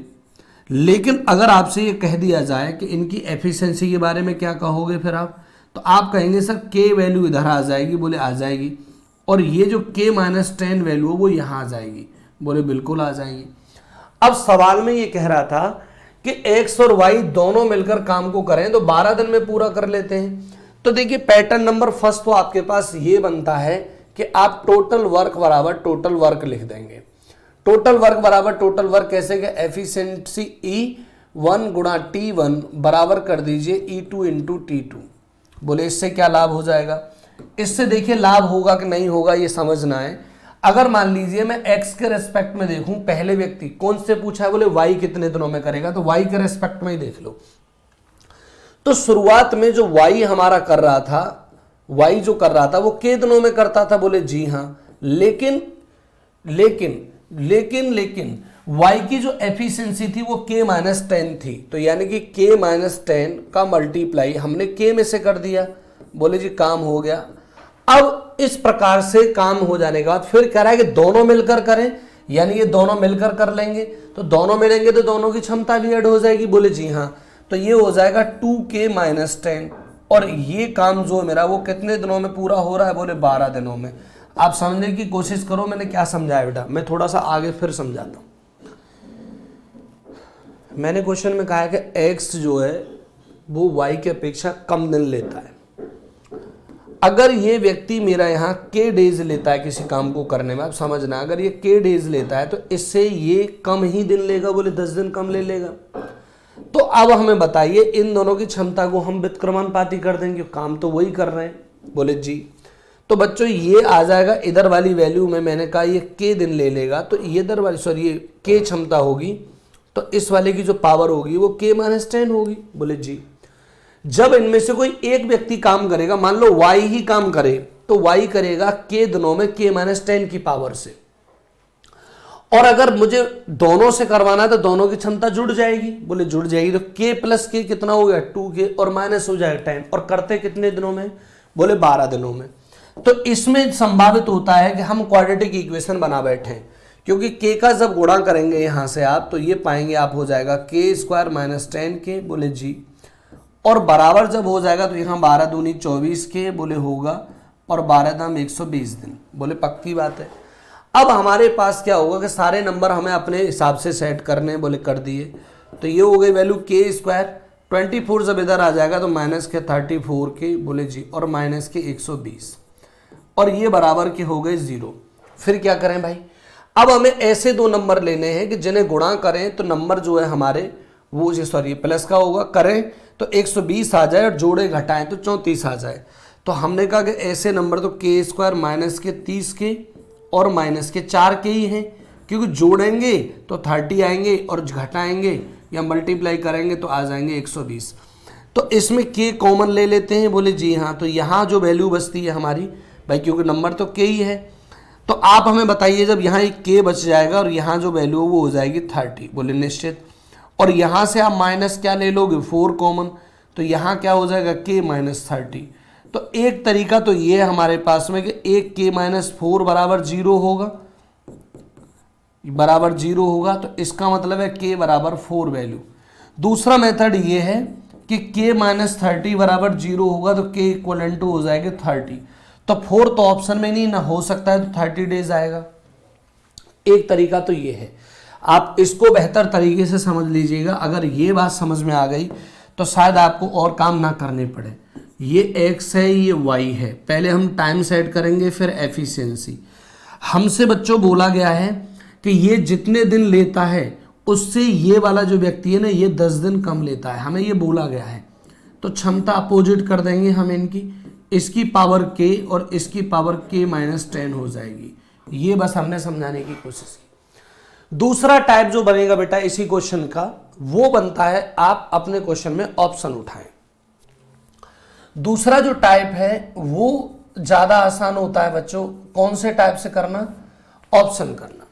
लेकिन अगर आपसे ये कह दिया जाए कि इनकी एफिशिएंसी के बारे में क्या कहोगे फिर आप, तो आप कहेंगे सर k वैल्यू इधर आ जाएगी। बोले आ जाएगी, और ये जो k माइनस 10 वैल्यू है वो यहाँ आ जाएगी। बोले बिल्कुल आ जाएगी। अब सवाल में ये कह रहा था कि x और y दोनों मिलकर काम को करें तो 12 दिन में पूरा कर लेते हैं। तो देखिए पैटर्न नंबर फर्स्ट तो आपके पास ये बनता है कि आप टोटल वर्क बराबर टोटल वर्क लिख देंगे। टोटल वर्क बराबर टोटल वर्क कैसे कि एफिशिएंसी E1 गुणा T1 बराबर कर दीजिए E2 इंटू T2। बोले इससे क्या लाभ हो जाएगा, इससे देखिए लाभ होगा कि नहीं होगा ये समझना है। अगर मान लीजिए मैं x के रेस्पेक्ट में देखूं, पहले व्यक्ति कौन से पूछा है, बोले y कितने दिनों में करेगा, तो y के रेस्पेक्ट में ही देख लो। तो शुरुआत में जो y हमारा कर रहा था, y जो कर रहा था वो k दिनों में करता था। बोले जी हाँ, लेकिन लेकिन लेकिन लेकिन y की जो एफिशिएंसी थी वो k माइनस 10 थी। तो यानी कि k माइनस 10 का मल्टीप्लाई हमने k में से कर दिया। बोले जी काम हो गया। अब इस प्रकार से काम हो जाने के बाद फिर कह रहा है कि दोनों मिलकर करें, यानी ये दोनों मिलकर कर लेंगे। तो दोनों मिलेंगे तो दोनों की क्षमता भी ऐड हो जाएगी। बोले जी हाँ, तो ये हो जाएगा 2k माइनस 10, और ये काम जो मेरा वो कितने दिनों में पूरा हो रहा है, बोले 12 दिनों में। आप समझने की कोशिश करो मैंने क्या समझाया बेटा, मैं थोड़ा सा आगे फिर समझाता हूँ। मैंने क्वेश्चन में कहा है कि x जो है वो y की अपेक्षा कम दिन लेता है। अगर ये व्यक्ति मेरा यहाँ k डेज लेता है किसी काम को करने में, आप समझना, अगर ये k डेज लेता है तो इससे ये कम ही दिन लेगा। बोले 10 दिन कम ले लेगा। तो अब हमें बताइए इन दोनों की क्षमता को हम व्युत्क्रमानुपाती कर देंगे, काम तो वही कर रहे हैं। बोले जी। तो बच्चों ये आ जाएगा इधर वाली वैल्यू में, मैंने कहा ये k दिन ले लेगा, तो ये इधर वाली सॉरी ये k क्षमता होगी, तो इस वाले की जो पावर होगी वो k माइनस 10 होगी। बोले जी। जब इनमें से कोई एक व्यक्ति काम करेगा, मान लो y ही काम करे, तो y करेगा k दिनों में k माइनस 10 की पावर से। और अगर मुझे दोनों से करवाना है तो दोनों की क्षमता जुड़ जाएगी। बोले जुड़ जाएगी, तो k प्लस k कितना हो गया 2k, और माइनस हो जाएगा 10, और करते कितने दिनों में, बोले 12 दिनों में। तो इसमें संभावित होता है कि हम क्वाड्रेटिक इक्वेशन बना बैठे, क्योंकि k का जब गुणा करेंगे यहां से आप, तो ये पाएंगे आप हो जाएगा k स्क्वायर माइनस 10k। बोले जी। और बराबर जब हो जाएगा तो यहाँ 12 दूनी 24k, बोले होगा, और 12 दाम 120 दिन। बोले पक्की बात है। अब हमारे पास क्या होगा कि सारे नंबर हमें अपने हिसाब से सेट करने, बोले कर दिए। तो ये हो गई वैल्यू k स्क्वायर, 24 जब इधर आ जाएगा तो माइनस के 34k, बोले जी, और माइनस के 120, और ये बराबर के हो गए 0। फिर क्या करें भाई, अब हमें ऐसे दो नंबर लेने हैं कि जिन्हें गुणा करें तो नंबर जो है हमारे वो सॉरी प्लस का होगा, करें तो 120 आ जाए और जोड़े घटाएं तो 34 आ जाए। तो हमने कहा कि ऐसे नंबर तो k स्क्वायर माइनस के 30k और माइनस के 4k ही हैं, क्योंकि जोड़ेंगे तो 30 आएंगे और घटाएंगे या मल्टीप्लाई करेंगे तो आ जाएंगे 120। तो इसमें k कॉमन ले लेते हैं। बोले जी हाँ। तो यहाँ जो वैल्यू बचती है हमारी भाई, क्योंकि नंबर तो k ही है, तो आप हमें बताइए जब यहाँ एक k बच जाएगा और यहाँ जो वैल्यू वो हो जाएगी 30। बोले निश्चित। और यहाँ से आप माइनस क्या ले लोगे 4 कॉमन, तो यहाँ क्या हो जाएगा k माइनस 30। तो एक तरीका तो ये हमारे पास में कि एक k माइनस 4 बराबर 0 होगा, तो इसका मतलब है k बराबर 4 वैल्यू। दूसरा मेथड ये है कि k माइनस 30 बराबर 0 होगा, तो k इक्वल टू हो जाएगा 30। तो 4 तो ऑप्शन में नहीं ना हो सकता है, तो 30 डेज आएगा। एक तरीका तो ये है, आप इसको बेहतर तरीके से समझ लीजिएगा। अगर ये बात समझ में आ गई तो शायद आपको और काम ना करने पड़े। ये x है, ये y है, पहले हम टाइम सेट करेंगे फिर एफिशिएंसी। हमसे बच्चों बोला गया है कि ये जितने दिन लेता है उससे ये वाला जो व्यक्ति है ना ये 10 दिन कम लेता है, हमें ये बोला गया है। तो क्षमता अपोजिट कर देंगे हम इनकी, इसकी पावर k और इसकी पावर k माइनस 10 हो जाएगी। ये बस हमने समझाने की कोशिश की। दूसरा टाइप जो बनेगा बेटा इसी क्वेश्चन का, वो बनता है, आप अपने क्वेश्चन में ऑप्शन उठाएं। दूसरा जो टाइप है वो ज्यादा आसान होता है बच्चों। कौन से टाइप से करना? ऑप्शन करना।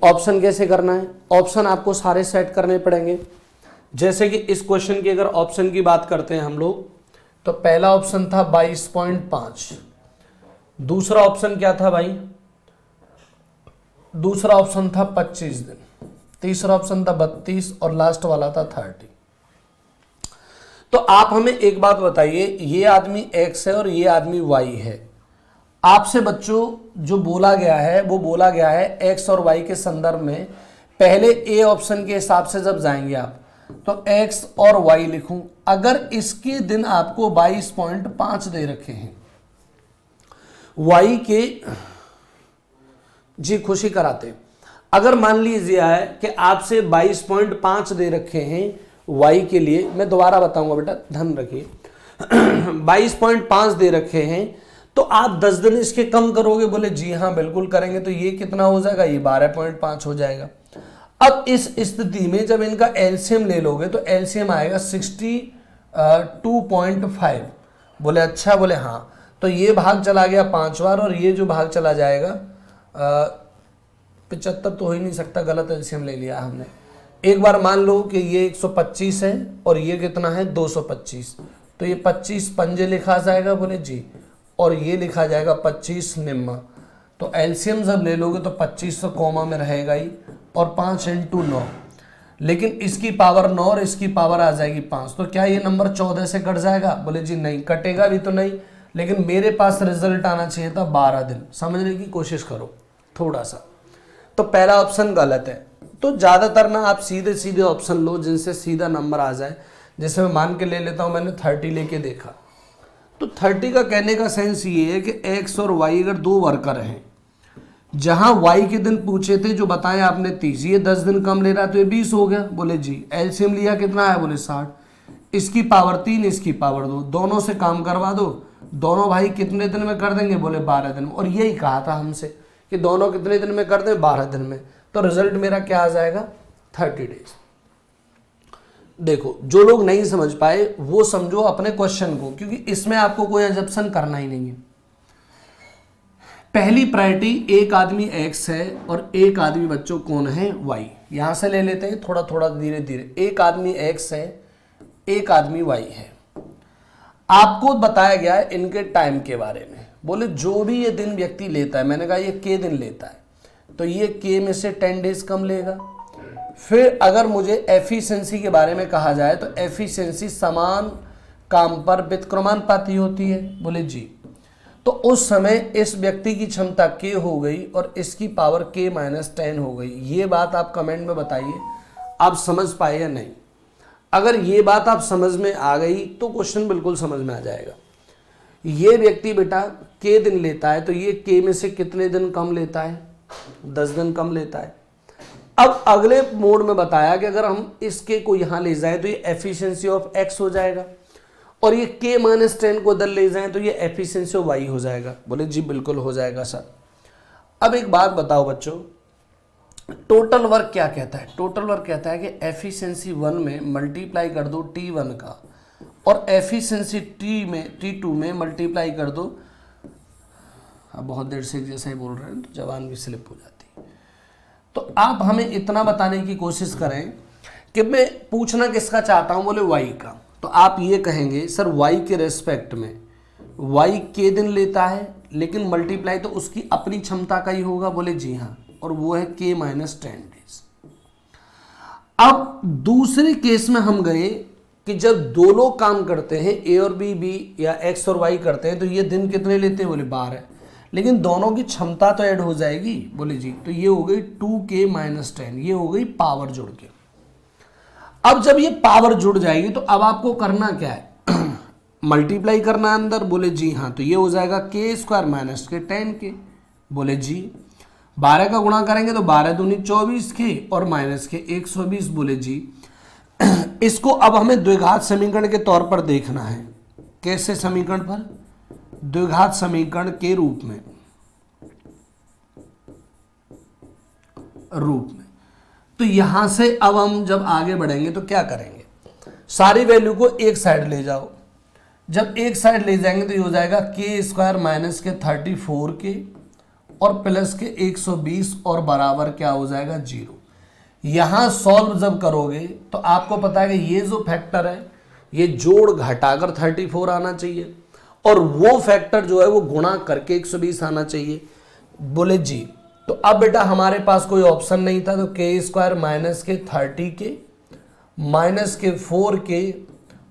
ऑप्शन कैसे करना है? ऑप्शन आपको सारे सेट करने पड़ेंगे। जैसे कि इस क्वेश्चन की अगर ऑप्शन की बात करते हैं हम लोग, तो पहला ऑप्शन था 22.5, दूसरा ऑप्शन क्या था भाई? दूसरा ऑप्शन था 25 दिन, तीसरा ऑप्शन था 32 और लास्ट वाला था 30। तो आप हमें एक बात बताइए, ये आदमी x है और ये आदमी y है। आपसे बच्चों जो बोला गया है वो बोला गया है x और y के संदर्भ में। पहले a ऑप्शन के हिसाब से जब जाएंगे आप तो x और y लिखूं। अगर इसके दिन आपको 22.5 दे रखे हैं, y के जी खुशी कराते, अगर मान लीजिए है कि आपसे 22.5 दे रखे हैं y के लिए, मैं दोबारा बताऊंगा बेटा ध्यान रखिए, 22.5 दे रखे हैं, तो आप 10 दिन इसके कम करोगे? बोले जी हाँ बिल्कुल करेंगे। तो ये कितना हो जाएगा? ये 12.5 हो जाएगा। अब इस स्थिति में जब इनका एलसीएम ले लोगे तो एलसीएम आएगा 62.5। बोले अच्छा, बोले हाँ। तो ये भाग चला गया 5 बार और ये जो भाग चला जाएगा 75 तो हो ही नहीं सकता, गलत एलसीएम ले लिया हमने। एक बार मान लो कि ये 125 है और ये कितना है 225, तो ये 25 पंजे लिखा जाएगा? बोले जी। और ये लिखा जाएगा 25 निम्मा। तो एलसीएम जब ले लोगे तो 25 तो कॉमा में रहेगा ही, और 5 × 9, लेकिन इसकी पावर 9 और इसकी पावर आ जाएगी 5। तो क्या ये नंबर 14 से कट जाएगा? बोले जी नहीं, कटेगा भी तो नहीं, लेकिन मेरे पास रिजल्ट आना चाहिए था 12 दिन। समझने की कोशिश करो थोड़ा सा। तो पहला ऑप्शन गलत है। तो ज़्यादातर ना आप सीधे सीधे ऑप्शन लो जिनसे सीधा नंबर आ जाए। जैसे मैं मान के ले लेता हूँ, मैंने 30 लेके देखा, तो 30 का कहने का सेंस ये है कि x और y अगर 2 वर्कर हैं, जहां y के दिन पूछे थे जो बताएं आपने 30, ये 10 दिन कम ले रहा है तो ये 20 हो गया। बोले जी। एलसीएम लिया कितना है? बोले 60। इसकी पावर 3, इसकी पावर 2, दोनों से काम करवा दो। दोनों भाई कितने दिन में कर देंगे? बोले 12 दिन में। और यही कहा था हमसे कि दोनों कितने दिन में कर दें? 12 दिन में। तो रिजल्ट मेरा क्या आ जाएगा? 30 डेज। देखो जो लोग नहीं समझ पाए वो समझो अपने क्वेश्चन को, क्योंकि इसमें आपको कोई एजम्पशन करना ही नहीं है। पहली प्रायोरिटी एक आदमी x है और एक आदमी बच्चों कौन है? y। यहां से ले लेते हैं थोड़ा थोड़ा धीरे धीरे। एक आदमी x है, एक आदमी y है। आपको बताया गया है इनके टाइम के बारे में। बोले जो भी ये दिन व्यक्ति लेता है, मैंने कहा ये k दिन लेता है, तो ये k में से 10 डेज कम लेगा। फिर अगर मुझे एफिशिएंसी के बारे में कहा जाए तो एफिशिएंसी समान काम पर व्युत्क्रमानुपाती होती है। बोले जी। तो उस समय इस व्यक्ति की क्षमता k हो गई और इसकी पावर k माइनस 10 हो गई। ये बात आप कमेंट में बताइए आप समझ पाए या नहीं। अगर ये बात आप समझ में आ गई तो क्वेश्चन बिल्कुल समझ में आ जाएगा। ये व्यक्ति बेटा k दिन लेता है, तो ये k में से कितने दिन कम लेता है? 10 दिन कम लेता है। अब अगले मोड में बताया कि अगर हम इस k को यहां ले जाएं तो ये एफिशिएंसी ऑफ x हो जाएगा, और ये k माइनस 10 को इधर ले जाएं तो ये एफिशिएंसी ऑफ y हो जाएगा। बोले जी बिल्कुल हो जाएगा सर। अब एक बात बताओ बच्चों, टोटल वर्क क्या कहता है? टोटल वर्क कहता है कि एफिशिएंसी 1 में मल्टीप्लाई कर दो T1 का, और एफिशिएंसी T2 में मल्टीप्लाई कर दो। अब बहुत देर से जैसे ही बोल रहे हैं तो जबान भी स्लिप हो जाती है। तो आप हमें इतना बताने की कोशिश करें कि मैं पूछना किसका चाहता हूं? बोले y का। तो आप ये कहेंगे सर y के रेस्पेक्ट में y k दिन लेता है, लेकिन मल्टीप्लाई तो उसकी अपनी क्षमता का ही होगा। बोले जी हाँ, और वो है k माइनस 10 डेज। अब दूसरे केस में हम गए कि जब दो लोग काम करते हैं, a और b या x और y करते हैं, तो ये दिन कितने लेते हैं? बोले 12, लेकिन दोनों की क्षमता तो ऐड हो जाएगी। बोले जी। तो ये हो गई 2k माइनस 10, ये हो गई पावर जुड़ के। अब जब ये पावर जुड़ जाएगी तो अब आपको करना क्या है? मल्टीप्लाई करना है अंदर। बोले जी हाँ। तो ये हो जाएगा k² माइनस के 10k। बोले जी। 12 का गुणा करेंगे तो 12 दूनी 24 के और माइनस के 120। बोले जी इसको अब हमें द्विघात समीकरण के तौर पर देखना है। कैसे समीकरण पर? द्विघात समीकरण के रूप में तो यहां से अब हम जब आगे बढ़ेंगे तो क्या करेंगे, सारी वैल्यू को एक साइड ले जाओ। जब एक साइड ले जाएंगे तो ये हो जाएगा के स्क्वायर माइनस के 34 के और प्लस के 120 और बराबर क्या हो जाएगा 0। यहां सॉल्व जब करोगे तो आपको पता है कि ये जो फैक्टर है ये जोड़ घटाकर 34 आना चाहिए और वो फैक्टर जो है वो गुणा करके 120 आना चाहिए। बोले जी तो अब बेटा हमारे पास कोई ऑप्शन नहीं था, तो के स्क्वायर माइनस के 30 के माइनस के 4 के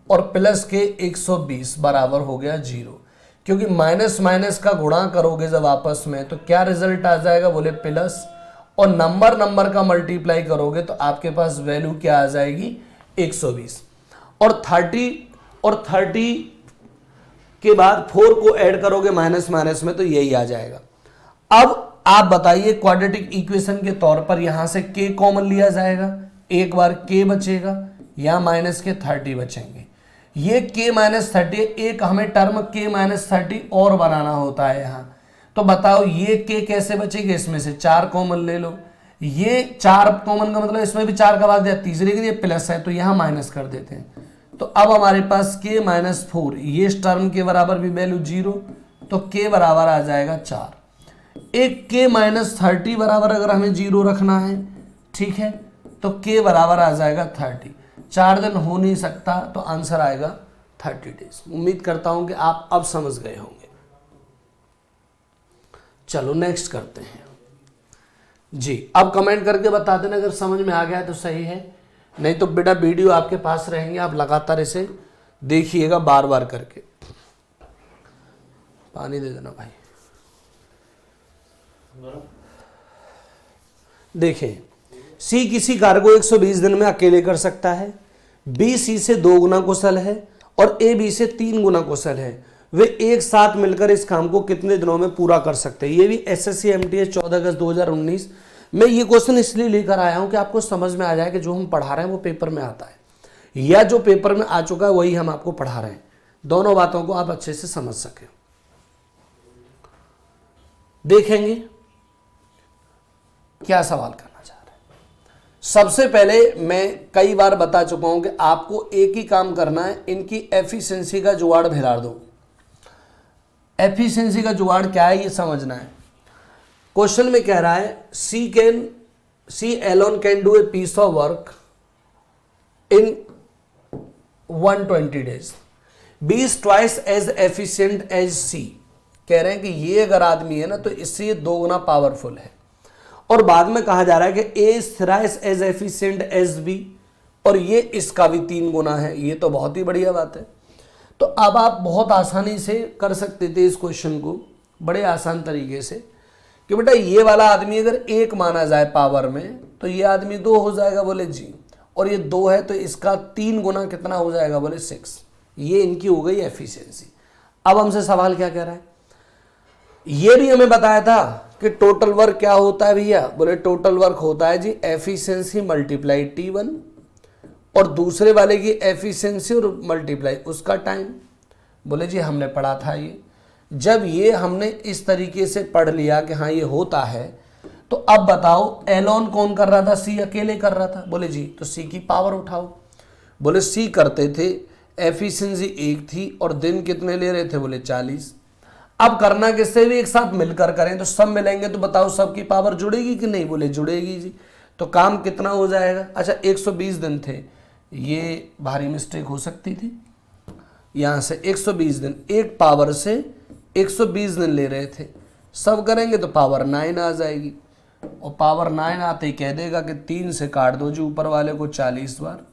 और प्लस के 120 बराबर हो गया 0। क्योंकि माइनस माइनस का गुणा करोगे जब आपस में तो क्या रिजल्ट आ जाएगा, बोले प्लस, और नंबर का मल्टीप्लाई करोगे तो आपके पास वैल्यू क्या आ जाएगी 120। और 30 के बाद 4 को ऐड करोगे माइनस माइनस में तो यही आ जाएगा। अब आप बताइए क्वाड्रेटिक इक्वेशन के तौर पर यहां से k कॉमन लिया जाएगा, एक बार k बचेगा या माइनस के 30 बचेंगे। ये k माइनस 30 एक हमें टर्म k माइनस 30 और बनाना होता है यहाँ। तो बताओ ये k कैसे बचेगी, इसमें से 4 कॉमन ले लो। ये 4 कॉमन का मतलब इसमें भी 4 का भाग दिया, तीसरे के लिए प्लस है तो यहाँ माइनस कर देते हैं। तो अब हमारे पास k माइनस 4 ये इस टर्म के बराबर भी वैल्यू 0, तो k बराबर आ जाएगा 4। एक k माइनस 30 बराबर अगर हमें 0 रखना है, ठीक है, तो k बराबर आ जाएगा 30। 4 दिन हो नहीं सकता तो आंसर आएगा 30 डेज। उम्मीद करता हूं कि आप अब समझ गए होंगे। चलो नेक्स्ट करते हैं जी। अब कमेंट करके बता देना अगर समझ में आ गया तो सही है, नहीं तो बेटा वीडियो आपके पास रहेंगे, आप लगातार इसे देखिएगा बार बार करके। पानी दे देना भाई। देखें, सी किसी कार्य को 120 दिन में अकेले कर सकता है, बी सी से 2 गुना कुशल है और ए बी से 3 गुना कुशल है। वे एक साथ मिलकर इस काम को कितने दिनों में पूरा कर सकते हैं। ये भी एसएससी एमटीएस 14 अगस्त 2019 में ये क्वेश्चन इसलिए लेकर आया हूं कि आपको समझ में आ जाए कि जो हम पढ़ा रहे हैं वो पेपर में आता है या जो पेपर में आ चुका है वही हम आपको पढ़ा रहे हैं, दोनों बातों को आप अच्छे से समझ सके। देखेंगे क्या सवाल करना चाह रहे हैं। सबसे पहले मैं कई बार बता चुका हूं कि आपको एक ही काम करना है, इनकी एफिशिएंसी का जुगाड़ भिड़ा दो। एफिशिएंसी का जुगाड़ क्या है ये समझना है। क्वेश्चन में कह रहा है C alone can do a piece of work in 120 days, B is twice as efficient as C. कह रहे हैं कि ये अगर आदमी है ना तो इससे ये 2 गुना पावरफुल है। और बाद में कहा जा रहा है कि A is thrice as efficient as B, और ये इसका भी 3 गुना है। ये तो बहुत ही बढ़िया बात है। तो अब आप बहुत आसानी से कर सकते थे इस क्वेश्चन को, बड़े आसान तरीके से, कि बेटा ये वाला आदमी अगर 1 माना जाए पावर में तो ये आदमी 2 हो जाएगा, बोले जी, और ये 2 है तो इसका 3 गुना कितना हो जाएगा, बोले 6। ये इनकी हो गई एफिशिएंसी। अब हमसे सवाल क्या कह रहा है, ये भी हमें बताया था कि टोटल वर्क क्या होता है भैया, बोले टोटल वर्क होता है जी एफिशिएंसी मल्टीप्लाई T1 और दूसरे वाले की एफिशिएंसी और मल्टीप्लाई उसका टाइम। बोले जी हमने पढ़ा था ये। जब ये हमने इस तरीके से पढ़ लिया कि हाँ ये होता है, तो अब बताओ एलोन कौन कर रहा था, सी अकेले कर रहा था। बोले जी तो सी की पावर उठाओ। बोले सी करते थे, एफिशिएंसी 1 थी और दिन कितने ले रहे थे, बोले 40। अब करना किससे भी एक साथ मिलकर करें, तो सब मिलेंगे तो बताओ सबकी पावर जुड़ेगी कि नहीं, बोले जुड़ेगी जी। तो काम कितना हो जाएगा, अच्छा 120 दिन थे, ये भारी मिस्टेक हो सकती थी। यहाँ से 120 दिन, एक पावर से 120 दिन ले रहे थे, सब करेंगे तो पावर 9 आ जाएगी। और पावर 9 आते ही कह देगा कि 3 से काट दो जी ऊपर वाले को 40 बार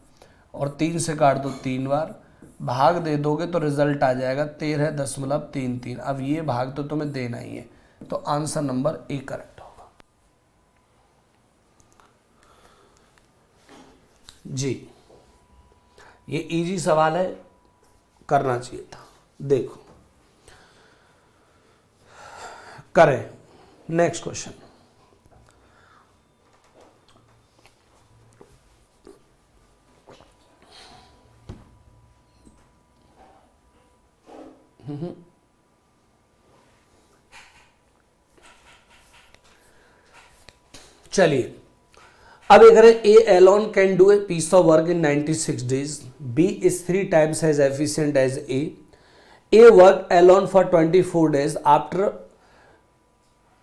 और 3 से काट दो 3 बार, भाग दे दोगे तो रिजल्ट आ जाएगा 13.33। अब ये भाग तो तुम्हें देना ही है, तो आंसर नंबर ए करेक्ट होगा जी। ये इजी सवाल है, करना चाहिए था। देखो करें नेक्स्ट क्वेश्चन। चलिए अब ये करें, A alone can do a piece of work in 96 days, B is 3 times as efficient as A work alone for 24 days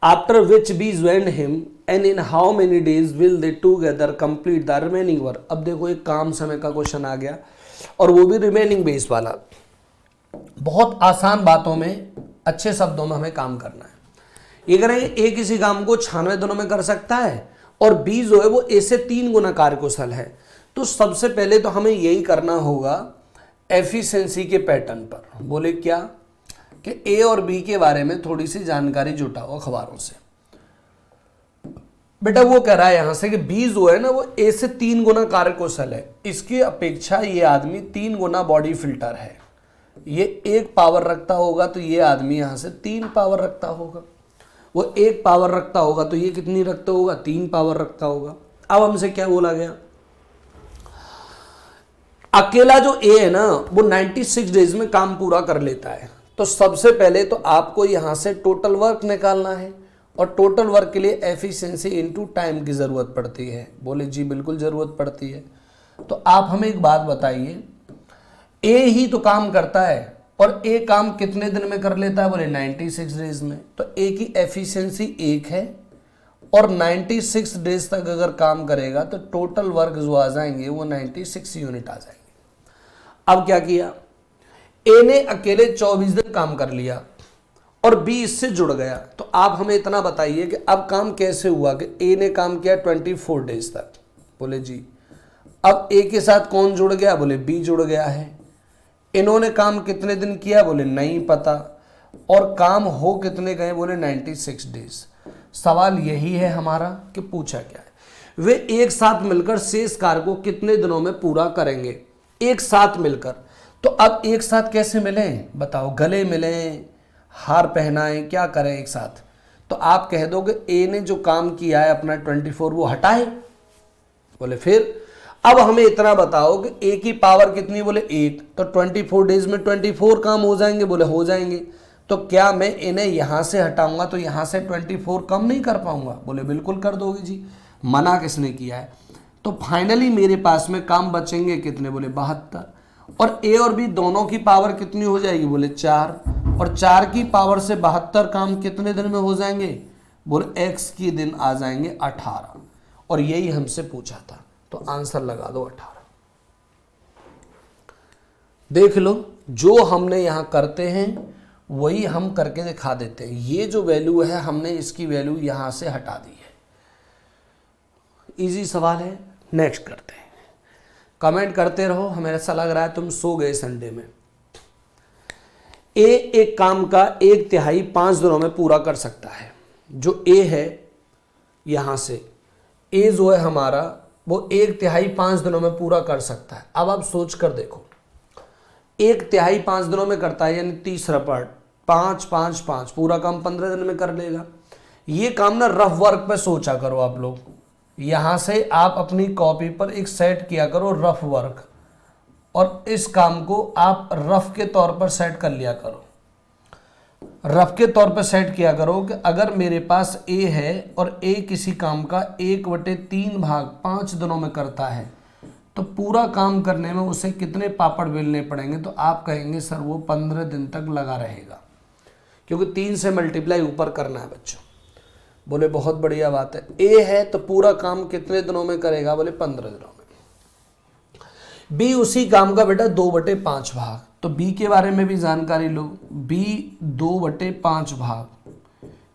after which B joined him, and in how many days will they together complete the remaining work। अब देखो एक काम समय का क्वेश्चन आ गया और वो भी रिमेनिंग बेस वाला। बहुत आसान बातों में, अच्छे शब्दों में हमें काम करना है। ये करेंगे, ए किसी काम को 96 दिनों में कर सकता है और बी जो है वो ए से 3 गुना कार्यकुशल है। तो सबसे पहले तो हमें यही करना होगा एफिशिएंसी के पैटर्न पर। बोले क्या कि ए और बी के बारे में थोड़ी सी जानकारी जुटाओ अखबारों से। बेटा वो कह रहा है यहां से कि बी जो है ना वो ए से 3 गुना कार्यकुशल है, इसकी अपेक्षा ये आदमी 3 गुना बॉडी फिल्टर है। ये 1 पावर रखता होगा तो ये आदमी यहां से 3 पावर रखता होगा, वो 1 पावर रखता होगा तो ये कितनी रखता होगा, 3 पावर रखता होगा। अब हमसे क्या बोला गया, अकेला जो ए है ना वो 96 डेज में काम पूरा कर लेता है। तो सबसे पहले तो आपको यहां से टोटल वर्क निकालना है और टोटल वर्क के लिए एफिशिएंसी इनटू टाइम की जरूरत पड़ती है। बोले जी बिल्कुल जरूरत पड़ती है। तो आप हमें एक बात बताइए, ए ही तो काम करता है और ए काम कितने दिन में कर लेता है, बोले 96 डेज में। तो ए की एफिशिएंसी 1 है और 96 डेज तक अगर काम करेगा तो टोटल वर्क जो आ जाएंगे वो 96 यूनिट आ जाएंगे। अब क्या किया, ए ने अकेले 24 दिन काम कर लिया और बी इससे जुड़ गया। तो आप हमें इतना बताइए कि अब काम कैसे हुआ कि ए ने काम किया 24 डेज तक। बोले जी अब ए के साथ कौन जुड़ गया, बोले बी जुड़ गया है। इन्होंने काम कितने दिन किया, बोले नहीं पता, और काम हो कितने गए, बोले 96 डेज। सवाल यही है हमारा कि पूछा क्या है, वे एक साथ मिलकर शेष कार्य को कितने दिनों में पूरा करेंगे, एक साथ मिलकर। तो अब एक साथ कैसे मिलें बताओ, गले मिलें, हार पहनाएं, क्या करें एक साथ। तो आप कह दोगे ए ने जो काम किया है अपना 24 वो हटाए। बोले फिर अब हमें इतना बताओ कि ए की पावर कितनी, बोले 1। तो 24 डेज में 24 काम हो जाएंगे, बोले हो जाएंगे। तो क्या मैं इन्हें यहां से हटाऊंगा तो यहां से 24 कम नहीं कर पाऊंगा, बोले बिल्कुल कर दोगे जी। मना किसने किया है। तो फाइनली मेरे पास में काम बचेंगे कितने, बोले 72। और ए और बी दोनों की पावर कितनी हो जाएगी, बोले 4। और 4 की पावर से 72 काम कितने दिन में हो जाएंगे, बोले एक्स की दिन आ जाएंगे 18। और यही हमसे पूछा था, तो आंसर लगा दो 18। देख लो जो हमने यहां करते हैं वही हम करके दिखा देते हैं। ये जो वैल्यू है हमने इसकी वैल्यू यहां से हटा दी है। इजी सवाल है, नेक्स्ट करते हैं। कमेंट करते रहो, हमें ऐसा लग रहा है तुम सो गए संडे में। ए एक काम का 1/3 5 दिनों में पूरा कर सकता है। जो ए है यहां से, ए जो है हमारा वो 1/3 5 दिनों में पूरा कर सकता है। अब आप सोच कर देखो, 1/3 5 दिनों में करता है, यानी तीसरा पार्ट 5 5 5 पूरा काम 15 दिन में कर लेगा। ये काम ना रफ वर्क पे सोचा करो आप लोग। यहां से आप अपनी कॉपी पर एक सेट किया करो रफ वर्क, और इस काम को आप रफ के तौर पर सेट कर लिया करो। रफ के तौर पर सेट किया करो कि अगर मेरे पास ए है और ए किसी काम का 1/3 भाग 5 दिनों में करता है तो पूरा काम करने में उसे कितने पापड़ बेलने पड़ेंगे। तो आप कहेंगे सर वो 15 दिन तक लगा रहेगा, क्योंकि 3 से मल्टीप्लाई ऊपर करना है बच्चों। बोले बहुत बढ़िया बात है। ए है तो पूरा काम कितने दिनों में करेगा, बोले 15 दिनों में। बी उसी काम का बेटा 2/5 भाग, तो बी के बारे में भी जानकारी लो। बी 2/5 भाग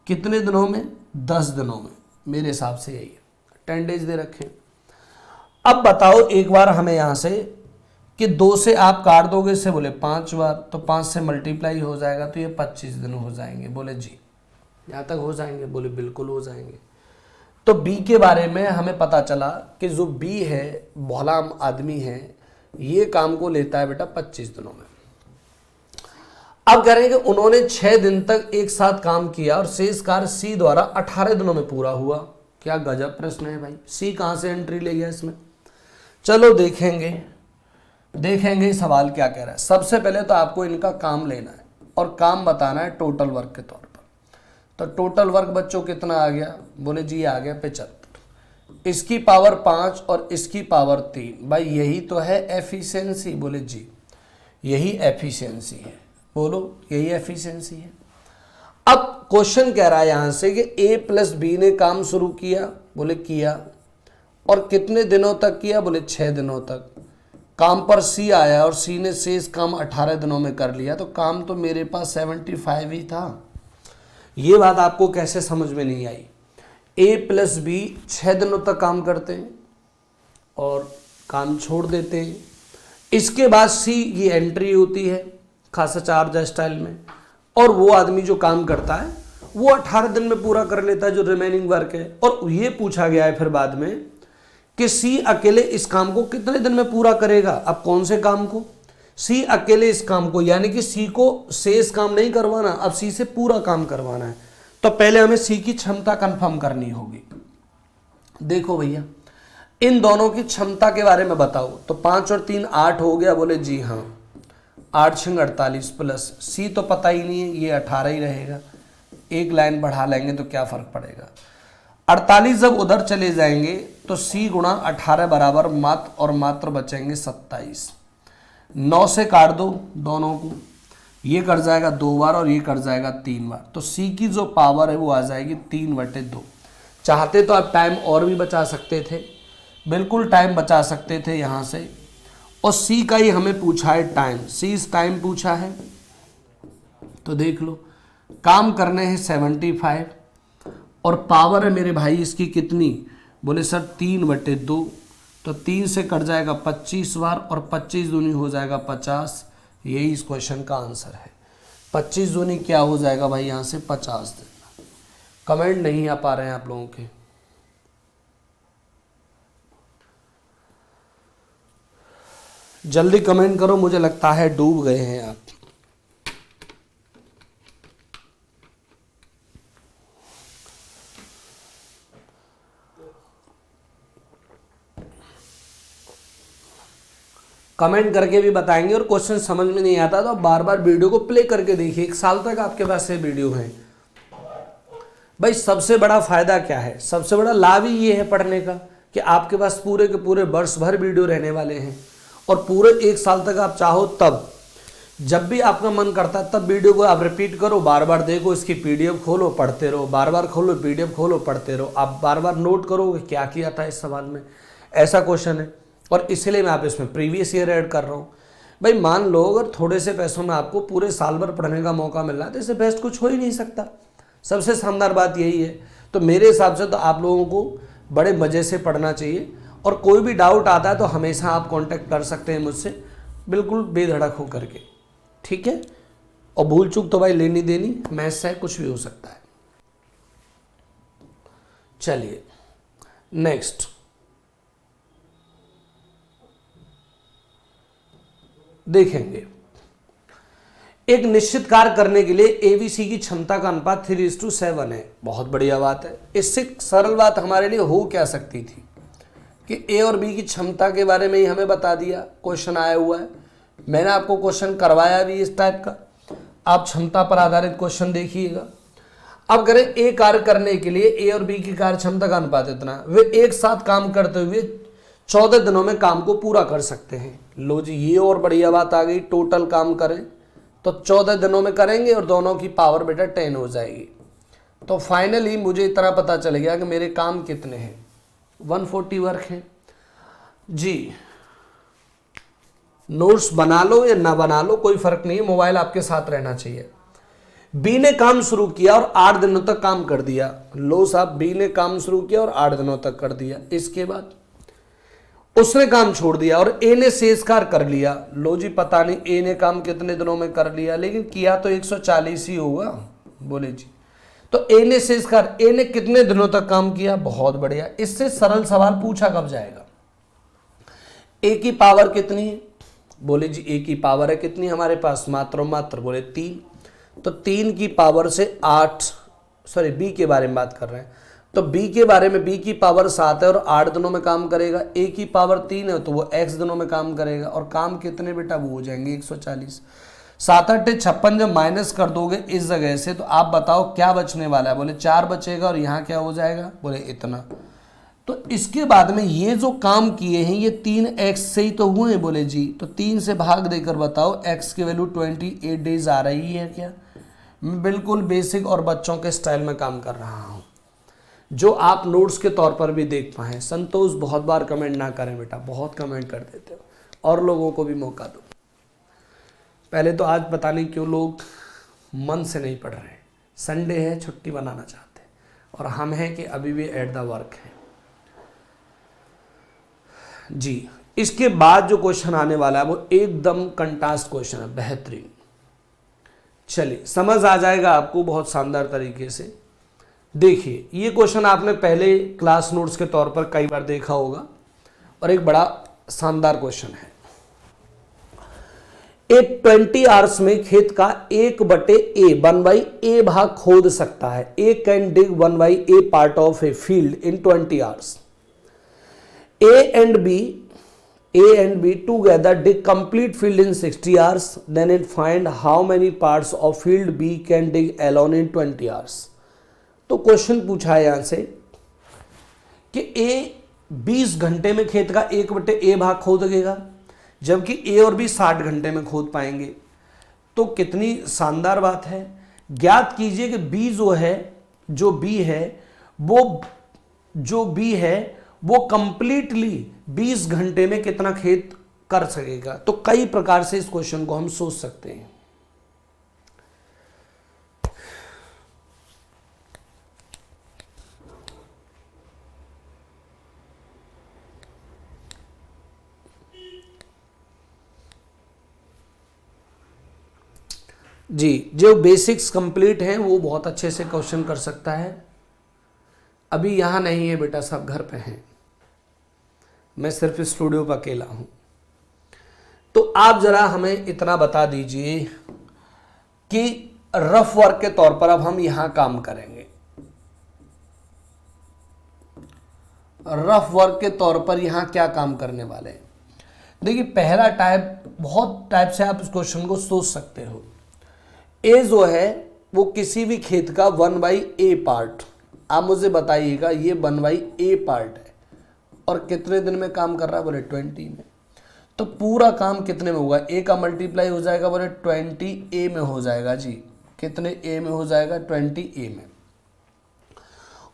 कितने दिनों में, 10 दिनों में। मेरे हिसाब से यही है, 10 डेज दे रखे। अब बताओ एक बार हमें यहां से कि 2 से आप काट दोगे इससे, बोले 5 बार, तो 5 से मल्टीप्लाई हो जाएगा तो ये 25 दिन हो जाएंगे। बोले जी यहाँ तक हो जाएंगे, बोले बिल्कुल हो जाएंगे। तो बी के बारे में हमें पता चला कि जो बी है भोला आदमी है, ये काम को लेता है बेटा 25 दिनों में। अब करेंगे उन्होंने 6 दिन तक एक साथ काम किया और शेष कार्य सी द्वारा 18 दिनों में पूरा हुआ। क्या गजब प्रश्न है भाई, सी कहां से एंट्री ले गया इसमें। चलो देखेंगे सवाल क्या कह रहा है। सबसे पहले तो आपको इनका काम लेना है और काम बताना है टोटल वर्क के तौर पर। तो टोटल वर्क बच्चों कितना आ गया, बोले जी आ गया 75, इसकी पावर 5 और इसकी पावर 3। भाई यही तो है एफिशिएंसी, बोले जी यही एफिशिएंसी है, बोलो यही एफिशिएंसी है। अब क्वेश्चन कह रहा है यहां से कि ए प्लस बी ने काम शुरू किया, बोले किया, और कितने दिनों तक किया, बोले 6 दिनों तक। काम पर सी आया और सी ने शेष काम 18 दिनों में कर लिया, तो काम तो मेरे पास 75 ही था। ये बात आपको कैसे समझ में नहीं आई? ए प्लस बी 6 दिनों तक काम करते हैं और काम छोड़ देते हैं। इसके बाद सी की एंट्री होती है खासा चार्ज स्टाइल में, और वो आदमी जो काम करता है वो 18 दिन में पूरा कर लेता है जो रिमेनिंग वर्क है। और ये पूछा गया है फिर बाद में कि सी अकेले इस काम को कितने दिन में पूरा करेगा। अब कौन से काम को? सी अकेले इस काम को, यानी कि सी को शेष काम नहीं करवाना, अब सी से पूरा काम करवाना है। तो पहले हमें सी की क्षमता कंफर्म करनी होगी। देखो भैया इन दोनों की क्षमता के बारे में बताओ। तो 5 और 3 8 हो गया, बोले जी हाँ 8 6 48 प्लस सी तो पता ही नहीं है, ये 18 ही रहेगा। एक लाइन बढ़ा लेंगे तो क्या फर्क पड़ेगा। 48 जब उधर चले जाएंगे तो सी गुणा 18 बराबर मात्र और मात्र बचेंगे 27। 9 से काट दो दोनों को, ये कट जाएगा 2 बार और ये कट जाएगा 3 बार। तो सी की जो पावर है वो आ जाएगी 3/2। चाहते तो आप टाइम और भी बचा सकते थे, बिल्कुल टाइम बचा सकते थे यहाँ से। और सी का ही हमें पूछा है टाइम, सी इस टाइम पूछा है। तो देख लो काम करने हैं 75 और पावर है मेरे भाई इसकी कितनी, बोले सर 3/2। तो 3 से कट जाएगा 25 बार और 25 दूनी हो जाएगा 50। यही इस क्वेश्चन का आंसर है। 25 दूनी क्या हो जाएगा भाई यहाँ से 50 देना। कमेंट नहीं आ पा रहे हैं आप लोगों के। जल्दी कमेंट करो, मुझे लगता है डूब गए हैं आप। कमेंट करके भी बताएंगे, और क्वेश्चन समझ में नहीं आता तो बार बार वीडियो को प्ले करके देखिए। 1 साल तक आपके पास ये वीडियो है। भाई सबसे बड़ा फायदा क्या है, सबसे बड़ा लाभ ही ये है पढ़ने का कि आपके पास पूरे के पूरे वर्ष भर वीडियो रहने वाले हैं, और पूरे 1 साल तक आप चाहो तब जब भी आपका मन करता है तब वीडियो को आप रिपीट करो, बार बार देखो, इसकी पीडीएफ खोलो पढ़ते रहो, बार बार खोलो पीडीएफ खोलो पढ़ते रहो। आप बार बार नोट करो कि क्या किया था इस सवाल में, ऐसा क्वेश्चन है। और इसलिए मैं आप इसमें प्रीवियस ईयर ऐड कर रहा हूँ। भाई मान लो अगर थोड़े से पैसों में आपको पूरे साल भर पढ़ने का मौका मिल रहा है तो इससे बेस्ट कुछ हो ही नहीं सकता। सबसे शानदार बात यही है। तो मेरे हिसाब से तो आप लोगों को बड़े मज़े से पढ़ना चाहिए, और कोई भी डाउट आता है तो हमेशा आप कांटेक्ट कर सकते हैं मुझसे, बिल्कुल बेधड़क हो करके, ठीक है। और भूल चूक तो भाई लेनी देनी, मैथ्स है, कुछ भी हो सकता है। चलिए नेक्स्ट, देखेंगे एक निश्चित कार्य करने के लिए एबीसी की क्षमता का अनुपात 3:7 है। बहुत बढ़िया बात है। इससे सरल बात हमारे लिए हो क्या सकती थी कि ए और बी की क्षमता के बारे में ही हमें बता दिया, क्वेश्चन आया हुआ है, मैंने आपको क्वेश्चन करवाया भी इस टाइप का। आप क्षमता पर आधारित क्वेश्चन देखिएगा। अब करें ए कार्य करने के लिए ए और बी की कार्य क्षमता का अनुपात इतना, वे एक साथ काम करते हुए 14 दिनों में काम को पूरा कर सकते हैं। लो जी ये और बढ़िया बात आ गई। टोटल काम करें तो 14 दिनों में करेंगे और दोनों की पावर बेटा 10 हो जाएगी। तो फाइनली मुझे इतना पता चल गया कि मेरे काम कितने हैं, 140 वर्क हैं जी। नोट्स बना लो या ना बना लो कोई फर्क नहीं है, मोबाइल आपके साथ रहना चाहिए। बी ने काम शुरू किया और 8 दिनों तक काम कर दिया। लो साहब बी ने काम शुरू किया और 8 दिनों तक कर दिया। इसके बाद उसने काम छोड़ दिया और ए ने शेष कार्य कर लिया। लो जी पता नहीं ए ने काम कितने दिनों में कर लिया, लेकिन किया तो 140 ही होगा। बोले जी तो ए ने शेष कार्य, ए ने कितने दिनों तक काम किया। बहुत बढ़िया। इससे सरल सवाल पूछा कब जाएगा, ए की पावर कितनी है। बोले जी ए की पावर है कितनी हमारे पास, मात्र मात्र बोले 3। तो 3 की पावर से 8, सॉरी बी के बारे में बात कर रहे हैं, तो बी के बारे में बी की पावर 7 है और 8 दिनों में काम करेगा। ए की पावर 3 है तो वो x दिनों में काम करेगा, और काम कितने बेटा वो हो जाएंगे 140। 7 8 56 जब माइनस कर दोगे इस जगह से तो आप बताओ क्या बचने वाला है, बोले 4 बचेगा और यहाँ क्या हो जाएगा, बोले इतना। तो इसके बाद में ये जो काम किए हैं ये 3x से ही तो हुए हैं, बोले जी। तो 3 से भाग देकर बताओ x की वैल्यू 28 डेज आ रही है क्या। मैं बिल्कुल बेसिक और बच्चों के स्टाइल में काम कर रहा हूँ, जो आप नोट्स के तौर पर भी देख पाएँ। संतोष बहुत बार कमेंट ना करें बेटा, बहुत कमेंट कर देते हो, और लोगों को भी मौका दो। पहले तो आज पता नहीं क्यों लोग मन से नहीं पढ़ रहे, संडे है छुट्टी बनाना चाहते हैं, और हम हैं कि अभी भी एट द वर्क है जी। इसके बाद जो क्वेश्चन आने वाला है वो एकदम कंट्रास्ट क्वेश्चन है, बेहतरीन। चलिए समझ आ जाएगा आपको बहुत शानदार तरीके से। देखिए ये क्वेश्चन आपने पहले क्लास नोट्स के तौर पर कई बार देखा होगा, और एक बड़ा शानदार क्वेश्चन है। एक 20 आवर्स में खेत का 1/a 1/a भाग खोद सकता है। A can dig 1/a part of a field in 20 hours. A and B together dig complete field in 60 hours. Then it find how many parts of field B can dig alone in 20 hours. तो क्वेश्चन पूछा है यहां से कि A 20 घंटे में खेत का 1/a भाग खोदेगा, जबकि A और B 60 घंटे में खोद पाएंगे। तो कितनी शानदार बात है। ज्ञात कीजिए कि जो B है वो कंप्लीटली 20 घंटे में कितना खेत कर सकेगा। तो कई प्रकार से इस क्वेश्चन को हम सोच सकते हैं। जी, जो बेसिक्स कंप्लीट हैं वो बहुत अच्छे से क्वेश्चन कर सकता है। अभी यहाँ नहीं है बेटा, सब घर पे हैं, मैं सिर्फ स्टूडियो पर अकेला हूँ। तो आप जरा हमें इतना बता दीजिए कि रफ वर्क के तौर पर अब हम यहाँ काम करेंगे। रफ वर्क के तौर पर यहाँ क्या काम करने वाले हैं। देखिए पहला टाइप, बहुत टाइप से आप इस क्वेश्चन को सोच सकते हो। ए जो है वो किसी भी खेत का 1/a पार्ट, आप मुझे बताइएगा ये 1/a पार्ट है और कितने दिन में काम कर रहा है, बोले 20 में। तो पूरा काम कितने में होगा, a का मल्टीप्लाई हो जाएगा, बोले 20a में हो जाएगा जी। कितने a में हो जाएगा, 20a में।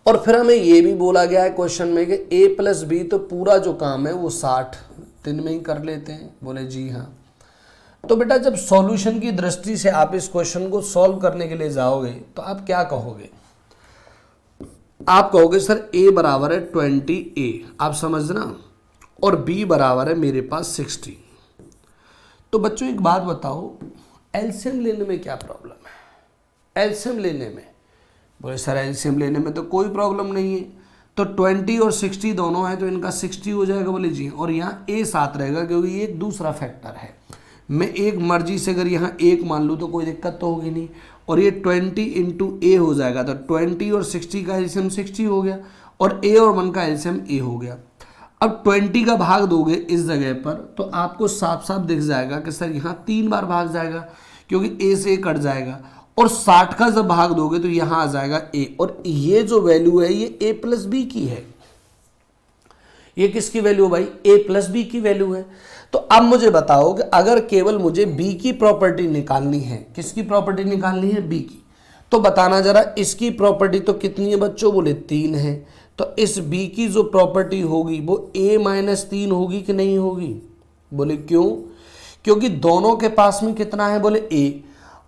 और फिर हमें ये भी बोला गया है क्वेश्चन में कि a + b, तो पूरा जो काम है वो 60 दिन में ही कर लेते हैं, बोले जी हाँ। तो बेटा जब सॉल्यूशन की दृष्टि से आप इस क्वेश्चन को सॉल्व करने के लिए जाओगे तो आप क्या कहोगे, आप कहोगे सर a बराबर है 20a, आप समझना, और b बराबर है मेरे पास 60। तो बच्चों एक बात बताओ, एलसीएम लेने में क्या प्रॉब्लम है। एलसीएम लेने में, बोले सर एलसीएम लेने में तो कोई प्रॉब्लम नहीं है, तो 20 और 60 दोनों है तो इनका 60 हो जाएगा, बोले जी। और यहाँ a साथ रहेगा क्योंकि ये एक दूसरा फैक्टर है। मैं एक मर्जी से अगर यहाँ 1 मान लूँ तो कोई दिक्कत तो होगी नहीं। और ये 20 × a हो जाएगा, तो 20 और 60 का एलसीएम 60 हो गया, और a और 1 का एलसीएम a हो गया। अब 20 का भाग दोगे इस जगह पर तो आपको साफ साफ दिख जाएगा कि सर यहाँ 3 बार भाग जाएगा क्योंकि a से a कट जाएगा, और 60 का जब भाग दोगे तो यहाँ आ जाएगा a, और ये जो वैल्यू है ये a + b की है। ये किसकी वैल्यू भाई, a + b की वैल्यू है। तो अब मुझे बताओ कि अगर केवल मुझे b की प्रॉपर्टी निकालनी है, किसकी प्रॉपर्टी निकालनी है, b की, तो बताना जरा इसकी प्रॉपर्टी तो कितनी है बच्चों, बोले 3 है। तो इस b की जो प्रॉपर्टी होगी वो a - 3 होगी कि नहीं होगी, बोले क्यों, क्योंकि दोनों के पास में कितना है, बोले a,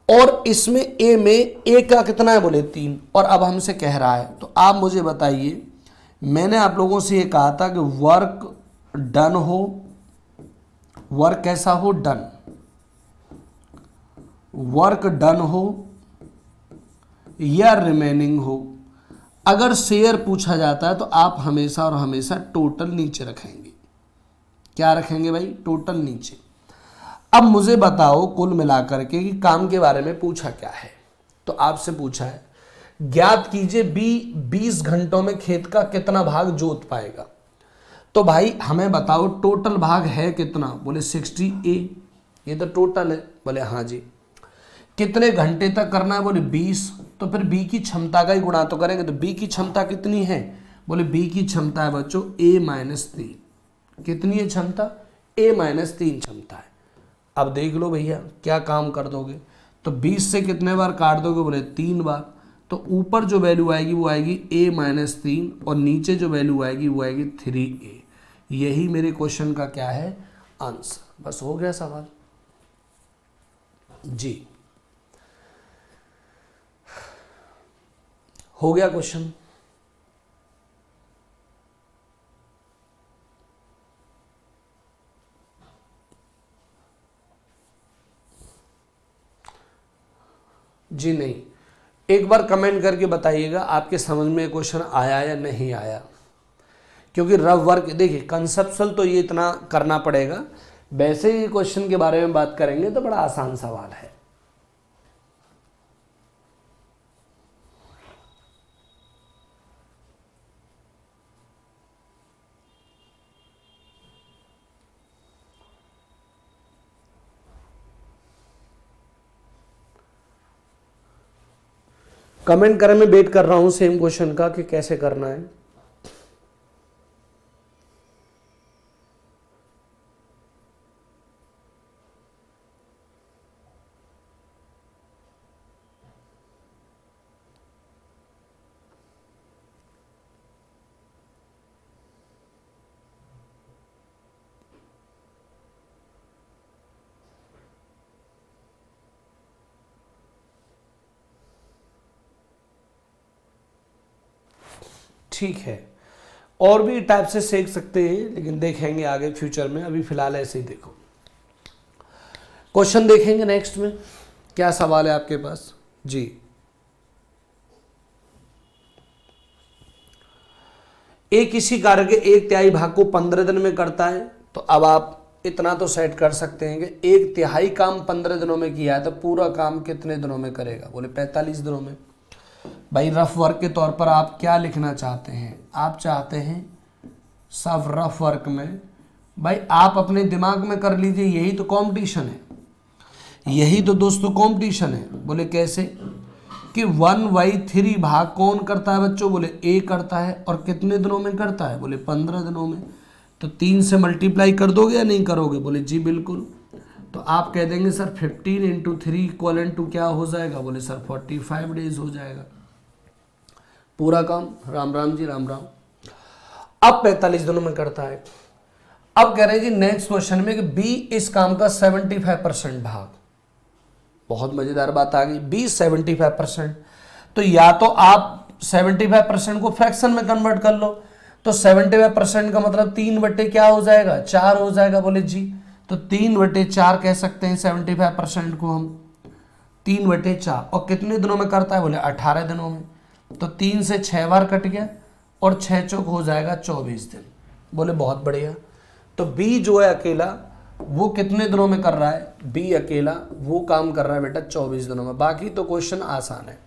और इसमें a में a का कितना है, बोले 3, और अब हमसे कह रहा है। तो आप मुझे बताइए, मैंने आप लोगों से ये कहा था कि वर्क डन हो, वर्क कैसा हो, डन, वर्क डन हो या रिमेनिंग हो। अगर शेयर पूछा जाता है तो आप हमेशा और हमेशा टोटल नीचे रखेंगे। क्या रखेंगे भाई, टोटल नीचे। अब मुझे बताओ कुल मिलाकर के कि काम के बारे में पूछा क्या है। तो आपसे पूछा है ज्ञात कीजिए B 20 घंटों में खेत का कितना भाग जोत पाएगा। तो भाई हमें बताओ टोटल भाग है कितना, बोले 60a, ये तो टोटल है, बोले हाँ जी। कितने घंटे तक करना है, बोले 20। तो फिर बी की क्षमता का ही गुणा तो करेंगे, तो बी की क्षमता कितनी है, बोले बी की क्षमता है बच्चों A-3। कितनी है क्षमता, A-3 क्षमता है। अब देख लो भैया क्या काम कर दोगे, तो 20 से कितने बार काट दोगे, बोले 3 बार। तो ऊपर जो वैल्यू आएगी वो आएगी A-3 और नीचे जो वैल्यू आएगी वो आएगी 3A। यही मेरे क्वेश्चन का क्या है, आंसर। बस हो गया सवाल जी, हो गया क्वेश्चन। जी नहीं, एक बार कमेंट करके बताइएगा आपके समझ में क्वेश्चन आया या नहीं आया, क्योंकि रफ वर्क देखिए कंसेप्चुअल तो ये इतना करना पड़ेगा, वैसे ही क्वेश्चन के बारे में बात करेंगे तो बड़ा आसान सवाल है। कमेंट करें, मैं वेट कर रहा हूं सेम क्वेश्चन का कि कैसे करना है। ठीक है, और भी टाइप से सीख सकते हैं, लेकिन देखेंगे आगे फ्यूचर में, अभी फिलहाल ऐसे ही देखो। क्वेश्चन देखेंगे नेक्स्ट में क्या सवाल है आपके पास जी। एक किसी कार्य के 1/3 भाग को 15 दिन में करता है, तो अब आप इतना तो सेट कर सकते हैं कि 1/3 काम 15 दिनों में किया है, तो पूरा काम कितने दिनों में करेगा, बोले 45 दिनों में। भाई रफ वर्क के तौर पर आप क्या लिखना चाहते हैं, आप चाहते हैं सब रफ वर्क में, भाई आप अपने दिमाग में कर लीजिए, यही तो कंपटीशन है, यही तो दोस्तों कंपटीशन है। बोले कैसे कि 1/3 भाग कौन करता है बच्चों, बोले ए करता है, और कितने दिनों में करता है, बोले 15 दिनों में। तो 3 से मल्टीप्लाई कर दोगे या नहीं करोगे, बोले जी बिल्कुल। तो आप कह देंगे सर 15 × 3 इक्वल टू क्या हो जाएगा, बोले सर 45 डेज हो जाएगा पूरा काम। राम राम जी, राम राम। अब 45 दिनों में करता है। अब कह रहे हैं जी नेक्स्ट क्वेश्चन में कि बी इस काम का 75% भाग। बहुत मजेदार बात आ गई, बी 75%। तो या तो आप 75% को फ्रैक्शन में कन्वर्ट कर लो, तो 75% का मतलब 3 क्या हो जाएगा, 4 हो जाएगा, बोले जी। तो 3/4 कह सकते हैं 75% को हम, 3/4। और कितने दिनों में करता है, बोले 18 दिनों में। तो 3 से 6 बार कट गया, और 6 चौक हो जाएगा 24 दिन। बोले बहुत बढ़िया। तो बी जो है अकेला वो कितने दिनों में कर रहा है, बी अकेला वो काम कर रहा है बेटा 24 दिनों में। बाकी तो क्वेश्चन आसान है।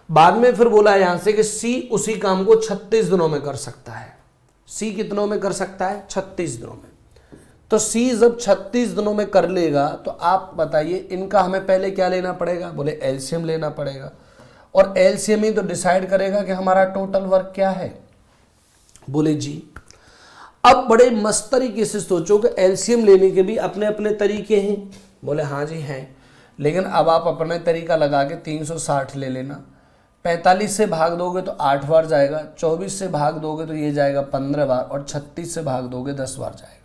बाद में फिर बोला है यहां से कि सी उसी काम को 36 दिनों में कर सकता है। सी कितनों में कर सकता है, 36 दिनों में। तो सी जब 36 दिनों में कर लेगा, तो आप बताइए इनका हमें पहले क्या लेना पड़ेगा, बोले एलसीएम लेना पड़ेगा। और एलसीएम ही तो डिसाइड करेगा कि हमारा टोटल वर्क क्या है, बोले जी। अब बड़े मस्त तरीके से सोचो कि एलसीएम लेने के भी अपने अपने तरीके हैं, बोले हाँ जी हैं। लेकिन अब आप अपना तरीका लगा के 360 ले लेना। 45 से भाग दोगे तो 8 बार जाएगा, 24 से भाग दोगे तो ये जाएगा 15 बार, और 36 से भाग दोगे 10 बार जाएगा।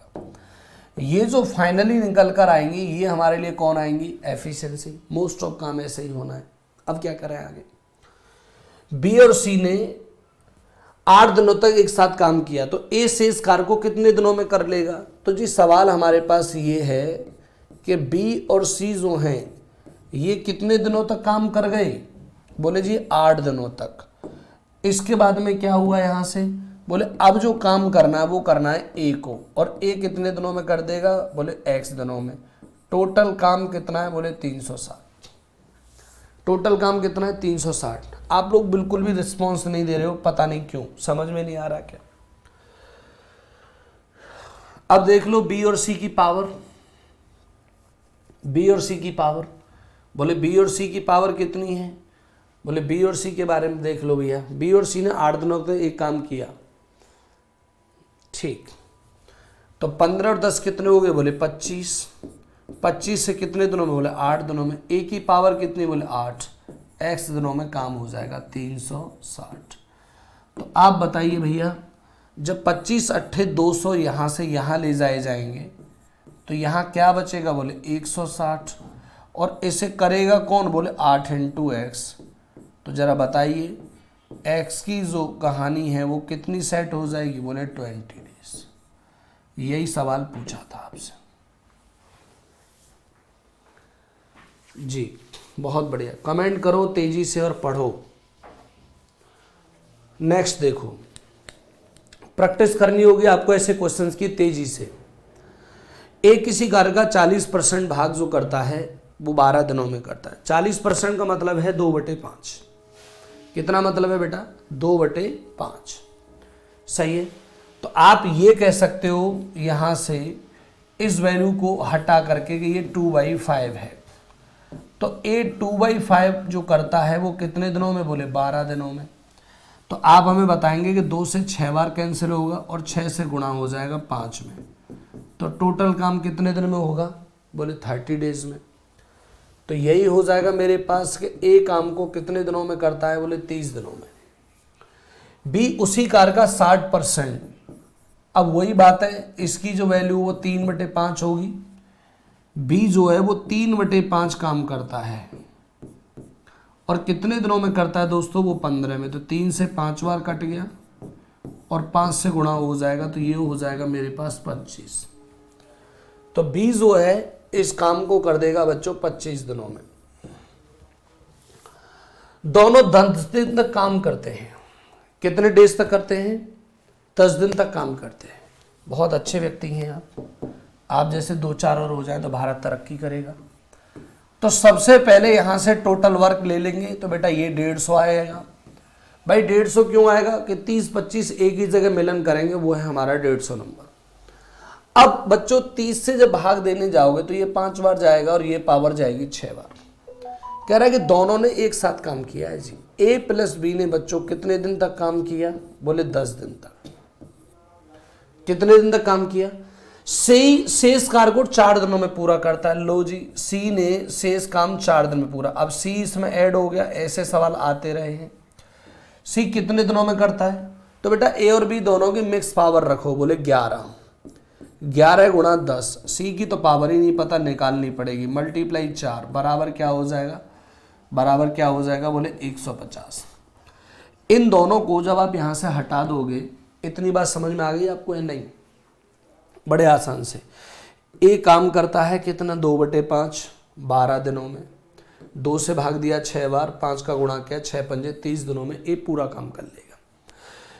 ये जो फाइनली निकल कर आएंगी ये हमारे लिए कौन आएंगी, एफिशिएंसी। मोस्ट ऑफ काम ऐसे ही होना है। अब क्या करें आगे, बी और सी ने 8 दिनों तक एक साथ काम किया, तो ए से इस कार्य को कितने दिनों में कर लेगा। तो जी सवाल हमारे पास ये है कि बी और सी जो हैं ये कितने दिनों तक काम कर गए, बोले जी 8 दिनों तक। इसके बाद में क्या हुआ यहां से, बोले अब जो काम करना है वो करना है ए को, और ए कितने दिनों में कर देगा, बोले एक्स दिनों में। टोटल काम कितना है, बोले 360। टोटल काम कितना है, 360। आप लोग बिल्कुल भी रिस्पॉन्स नहीं दे रहे हो, पता नहीं क्यों, समझ में नहीं आ रहा क्या। अब देख लो बी और सी की पावर, बी और सी की पावर बोले बी और सी की पावर कितनी है, बोले बी और सी के बारे में देख लो भैया, बी और सी ने 8 दिनों तक एक काम किया, ठीक, तो 15 और 10 कितने हो गए, बोले 25, 25 से कितने दिनों में, बोले 8 दिनों में, ए की पावर कितनी, बोले 8, x दिनों में काम हो जाएगा 360। तो आप बताइए भैया, जब 25 अट्ठे 200 यहाँ से यहाँ ले जाए जाएंगे तो यहाँ क्या बचेगा, बोले 160, और इसे करेगा कौन, बोले 8 इंटू एक्स। तो ज़रा बताइए x की जो कहानी है वो कितनी सेट हो जाएगी, बोले 20 डेज। यही सवाल पूछा था आपसे जी। बहुत बढ़िया, कमेंट करो तेजी से और पढ़ो। नेक्स्ट देखो, प्रैक्टिस करनी होगी आपको ऐसे क्वेश्चंस की तेजी से। एक किसी कार्य का 40% भाग जो करता है वो 12 दिनों में करता है। 40% का मतलब है 2/5। कितना मतलब है बेटा, 2/5, सही है। तो आप ये कह सकते हो यहां से इस वैल्यू को हटा करके कि ये 2/5 है, तो ए 2/5 जो करता है वो कितने दिनों में, बोले 12 दिनों में। तो आप हमें बताएंगे कि 2 से 6 बार कैंसिल होगा और 6 से गुणा हो जाएगा 5 में, तो टोटल काम कितने दिन में होगा, बोले 30 डेज में। तो यही हो जाएगा मेरे पास कि ए काम को कितने दिनों में करता है, बोले 30 दिनों में। बी उसी कार्य का 60%, अब वही बात है, इसकी जो वैल्यू वो 3/5 होगी। बी जो है वो 3/5 काम करता है और कितने दिनों में करता है दोस्तों, वो 15 में। तो 3 से 5 बार कट गया और 5 से गुणा हो जाएगा, तो ये हो जाएगा मेरे पास 25। तो बी जो है इस काम को कर देगा बच्चों 25 दिनों में। दोनों 10 दिन तक काम करते हैं। कितने डेज तक करते हैं, 10 दिन तक काम करते हैं। बहुत अच्छे व्यक्ति हैं आप जैसे 2-4 और हो जाए तो भारत तरक्की करेगा। तो सबसे पहले यहां से टोटल वर्क ले लेंगे, तो बेटा ये 150 आएगा। भाई 150 क्यों आएगा कि 30-25 एक ही जगह मिलन करेंगे, वो है हमारा 150 नंबर। अब बच्चों 30 से जब भाग देने जाओगे तो ये 5 बार जाएगा और ये पावर जाएगी 6 बार। कह रहा है कि दोनों ने एक साथ काम किया है जी। ए प्लस बी ने बच्चों कितने दिन तक काम किया, बोले 10 दिन तक। कितने दिन तक काम किया, सी शेष कार्य को 4 दिनों में पूरा करता है। लो जी, सी ने शेष काम 4 दिन में पूरा। अब सी इसमें ऐड हो गया, ऐसे सवाल आते रहे हैं। सी कितने दिनों में करता है, तो बेटा ए और बी दोनों की मिक्स पावर रखो, बोले 11 गुणा 10। सी की तो पावर ही नहीं पता, निकालनी पड़ेगी, मल्टीप्लाई 4 बराबर क्या हो जाएगा, बराबर क्या हो जाएगा, बोले 150। इन दोनों को जब आप यहां से हटा दोगे, इतनी बात समझ में आ गई आपको या नहीं, बड़े आसान से। ए काम करता है कितना, 2/5 12 दिनों में। 2 से भाग दिया 6 बार, 5 का गुणा किया 6 पंजे 30 दिनों में ए पूरा काम कर लेगा।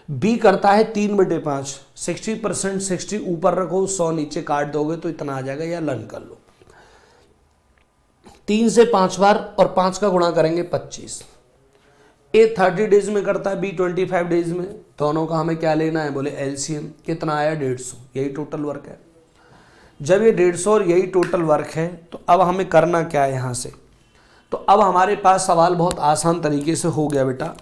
बी करता है 3/5, 60%, 60 ऊपर रखो, 100 नीचे काट दोगे तो इतना आ जाएगा, या लर्न कर लो। 3 से 5 बार और 5 का गुणा करेंगे 25। ए 30 डेज में करता है, बी 25 डेज में। दोनों का हमें क्या लेना है, बोले एलसीएम। कितना आया, 150। यही टोटल वर्क है। जब ये 150 और यही टोटल वर्क है, तो अब हमें करना क्या है यहाँ से, तो अब हमारे पास सवाल बहुत आसान तरीके से हो गया बेटा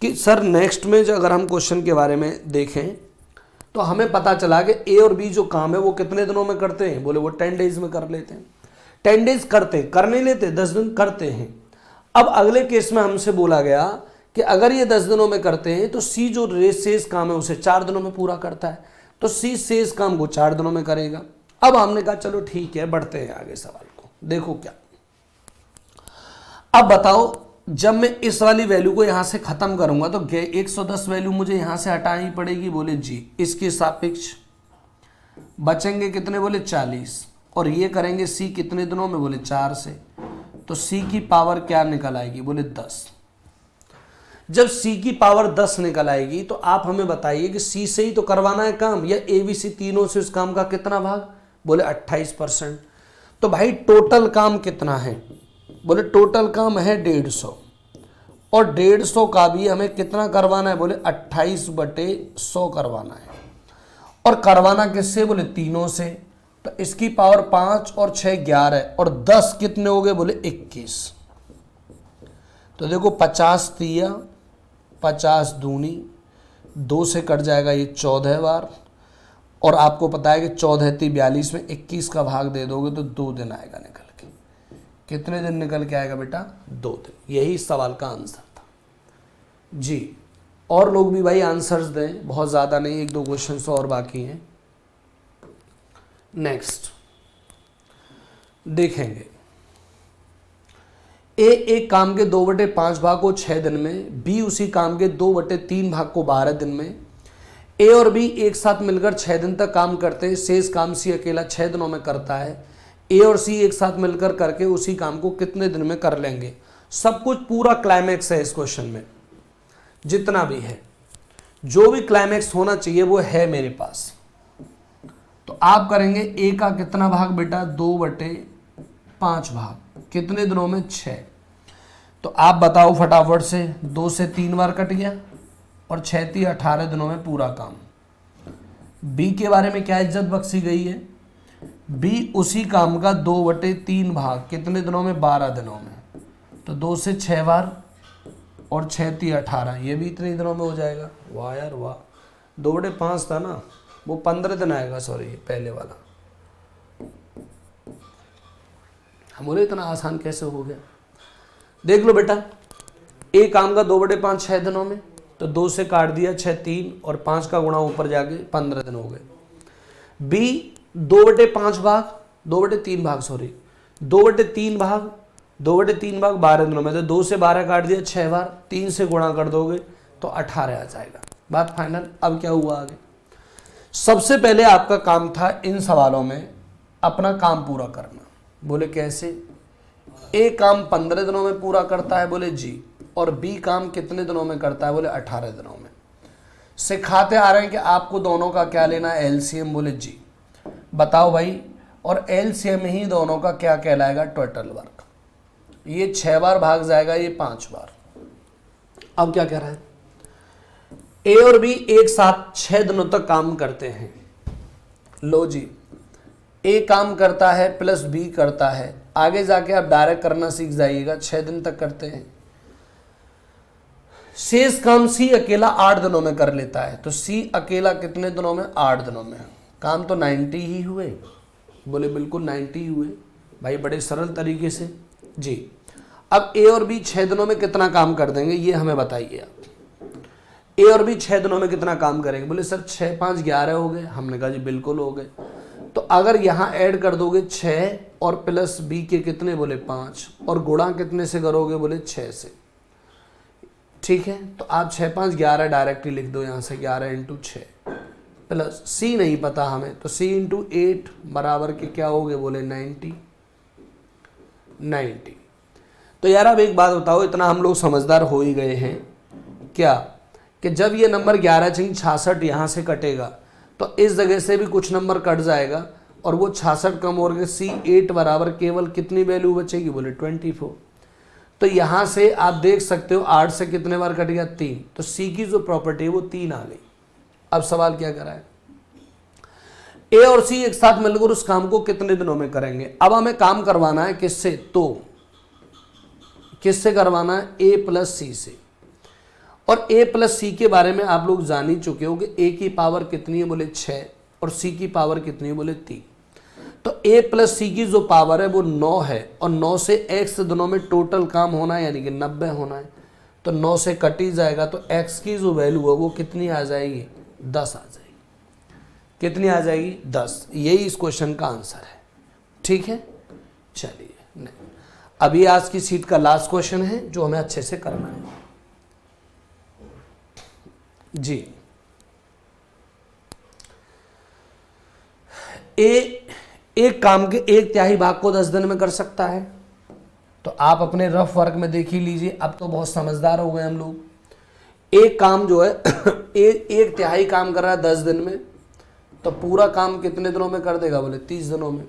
कि सर नेक्स्ट में जो अगर हम क्वेश्चन के बारे में देखें तो हमें पता चला कि ए और बी जो काम है वो कितने दिनों में करते हैं, बोले वो 10 डेज में कर लेते हैं। 10 डेज करते कर नहीं लेते, 10 दिन करते हैं। अब अगले केस में हमसे बोला गया कि अगर ये 10 दिनों में करते हैं तो सी जो शेष काम है उसे 4 दिनों में पूरा करता है, तो सी शेष काम को 4 दिनों में करेगा। अब हमने कहा चलो ठीक है, बढ़ते हैं आगे सवाल को। देखो क्या, अब बताओ जब मैं इस वाली वैल्यू को यहां से खत्म करूंगा तो 110 वैल्यू मुझे यहां से हटानी पड़ेगी, बोले जी। इसके सापेक्ष बचेंगे कितने, बोले 40, और ये करेंगे सी कितने दिनों में, बोले 4 से। तो सी की पावर क्या निकल आएगी, बोले 10। जब सी की पावर 10 निकल आएगी तो आप हमें बताइए कि सी से ही तो करवाना है काम, या ए बी सी तीनों से उस काम का कितना भाग, बोले 28%। तो भाई टोटल काम कितना है, बोले टोटल काम है 150, और 150 का भी हमें कितना करवाना है, बोले 28/100 करवाना है। और करवाना किससे, बोले तीनों से। तो इसकी पावर 5 और 6 11 और 10 कितने हो गए बोले 21। तो देखो 50 तिया 50 दूनी 2 से कट जाएगा ये 14 बार, और आपको पता है कि 14 × 42 में 21 का भाग दे दोगे तो 2 दिन आएगा निकल के। कितने दिन निकल के आएगा बेटा? 2 दिन। यही इस सवाल का आंसर था जी। और लोग भी भाई आंसर्स दें, बहुत ज़्यादा नहीं, 1-2 क्वेश्चन और बाकी हैं। नेक्स्ट देखेंगे, ए एक काम के 2/5 भाग को 6 दिन में, बी उसी काम के 2/3 भाग को 12 दिन में, ए और बी एक साथ मिलकर 6 दिन तक काम करते हैं, शेष काम सी अकेला 6 दिनों में करता है। ए और सी एक साथ मिलकर करके उसी काम को कितने दिन में कर लेंगे। सब कुछ पूरा क्लाइमैक्स है इस क्वेश्चन में, जितना भी है, जो भी क्लाइमैक्स होना चाहिए वो है मेरे पास। तो आप करेंगे ए का कितना भाग बेटा? 2/5 भाग, कितने दिनों में? 6। तो आप बताओ फटाफट से, 2 से 3 बार कट गया और 6 × 18 दिनों में पूरा काम। बी के बारे में क्या इज्जत बख्शी गई है? बी उसी काम का 2/3 भाग, कितने दिनों में? 12 दिनों में। तो 2 से 6 बार और 6 × 18, ये भी इतने दिनों में हो जाएगा। वाह यार वाह, 2/5 था ना, वो 15 दिन आएगा, सॉरी पहले वाला। हम बोले इतना आसान कैसे हो गया? देख लो बेटा, ए काम का 2/5 6 दिनों में, तो 2 से काट दिया 6 3 और 5 का गुणा ऊपर जाके 15 दिन हो गए। बी 2/5 भाग 2/3 भाग सॉरी 2/3 भाग 2/3 भाग 12 दिनों में, तो 2 से 12 काट दिया 6 बार, 3 से गुणा कर दोगे तो 18 आ जाएगा। बात फाइनल। अब क्या हुआ आगे? सबसे पहले आपका काम था इन सवालों में अपना काम पूरा करना। बोले कैसे? ए काम 15 दिनों में पूरा करता है, बोले जी, और बी काम कितने दिनों में करता है? बोले 18 दिनों में। सिखाते आ रहे हैं कि आपको दोनों का क्या लेना है? एलसीएम। बोले जी। बताओ भाई, और एलसीएम ही दोनों का क्या कहलाएगा? Total work. ये 6 बार भाग जाएगा, ये 5 बार। अब क्या कह रहा है? ए और बी एक साथ 6 दिनों तक काम करते हैं। लो जी, ए काम करता है प्लस बी करता है, आगे जाके आप डायरेक्ट करना सीख जाइएगा, 6 दिन तक करते हैं। शेष काम सी अकेला 8 दिनों में कर लेता है, तो सी अकेला कितने दिनों में? 8 दिनों में। काम तो 90 ही हुए। बोले बिल्कुल 90 ही हुए भाई, बड़े सरल तरीके से जी। अब ए और बी 6 दिनों में कितना काम कर देंगे, ये हमें बताइए आप। ए और बी 6 दिनों में कितना काम करेंगे? बोले सर 6 5 11 हो गए। हमने कहा जी बिल्कुल हो गए। तो अगर यहाँ ऐड कर दोगे 6 और प्लस बी के कितने? बोले 5, और गुणा कितने से करोगे? बोले 6 से। ठीक है, तो आप 6 5 11 डायरेक्टली लिख दो यहाँ से, 11 × 6 प्लस सी नहीं पता हमें, तो सी × 8 बराबर के क्या हो गए? बोले 90। तो यार अब एक बात बताओ, इतना हम लोग समझदार हो ही गए हैं क्या, कि जब ये नंबर 11×66 यहाँ से कटेगा तो इस जगह से भी कुछ नंबर कट जाएगा, और वो 66 कम हो गए, C8 बराबर केवल कितनी वैल्यू बचेगी? बोले 24। तो यहाँ से आप देख सकते हो 8 से कितने बार कट गया? 3। तो सी की जो प्रॉपर्टी है वो 3 आ गई। अब सवाल क्या करा है? ए और सी एक साथ मिलकर उस काम को कितने दिनों में करेंगे। अब हमें काम करवाना है किससे? तो किससे करवाना है? ए प्लस सी से। और ए प्लस सी के बारे में आप लोग जान ही चुके हो कि ए की पावर कितनी है? बोले 6, और सी की पावर कितनी है? बोले 3। तो ए प्लस सी की जो पावर है वो 9 है, और 9 से x दिनों में टोटल काम होना है, यानी कि 90 होना है। तो 9 से कट ही जाएगा, तो x की जो वैल्यू है वो कितनी आ जाएगी? 10 आ जाएगी। कितनी आ जाएगी? 10। यही इस क्वेश्चन का आंसर है। ठीक है, चलिए नहीं, अभी आज की सीट का लास्ट क्वेश्चन है जो हमें अच्छे से करना है जी। एक काम के 1/3 भाग को 10 दिन में कर सकता है। तो आप अपने रफ वर्क में देख ही लीजिए, अब तो बहुत समझदार हो गए हम लोग। एक काम जो है 1/3 काम कर रहा है 10 दिन में, तो पूरा काम कितने दिनों में कर देगा? बोले 30 दिनों में।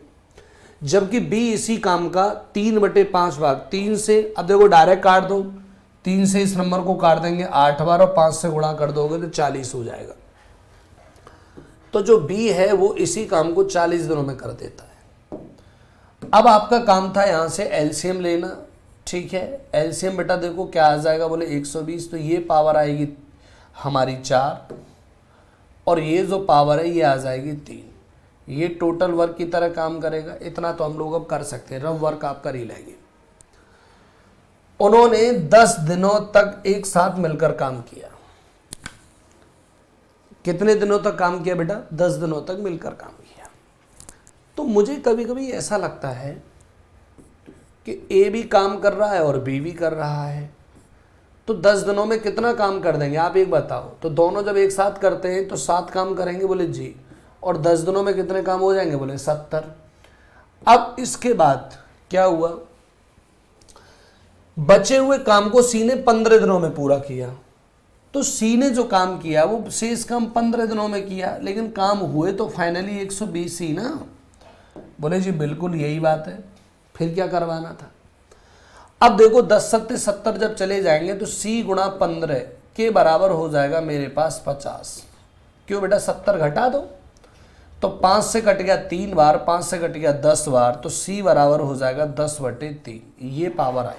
जबकि बी इसी काम का 3/5 भाग, 3 से, अब देखो डायरेक्ट काट दो, 3 से इस नंबर को काट देंगे 8 बार, और 5 से गुणा कर दोगे तो 40 हो जाएगा। तो जो बी है वो इसी काम को 40 दिनों में कर देता है। अब आपका काम था यहाँ से एलसीएम लेना, ठीक है। एलसीएम बेटा देखो क्या आ जाएगा, बोले 120, तो ये पावर आएगी हमारी 4 और ये जो पावर है ये आ जाएगी 3। ये टोटल वर्क की तरह काम करेगा। इतना तो हम लोग अब कर सकते हैं, रफ वर्क आप कर ही लेंगे। उन्होंने 10 दिनों तक एक साथ मिलकर काम किया। कितने दिनों तक काम किया बेटा? 10 दिनों तक मिलकर काम किया। तो मुझे कभी कभी ऐसा लगता है कि ए भी काम कर रहा है और बी भी कर रहा है, तो 10 दिनों में कितना काम कर देंगे आप एक बताओ। तो दोनों जब एक साथ करते हैं तो 7 काम करेंगे, बोले जी। और 10 दिनों में कितने काम हो जाएंगे? बोले 70। अब इसके बाद क्या हुआ, बचे हुए काम को सी ने 15 दिनों में पूरा किया। तो सी ने जो काम किया वो शेष काम 15 दिनों में किया, लेकिन काम हुए तो फाइनली 120 सी ना। बोले जी बिल्कुल यही बात है, फिर क्या करवाना था। अब देखो 10 सत्ते 70 जब चले जाएंगे तो सी गुणा 15 के बराबर हो जाएगा मेरे पास 50। क्यों बेटा? 70 घटा दो तो 5 से कट गया 3 बार, 5 से कट गया 10 बार, तो सी बराबर हो जाएगा 10/3। ये पावर आई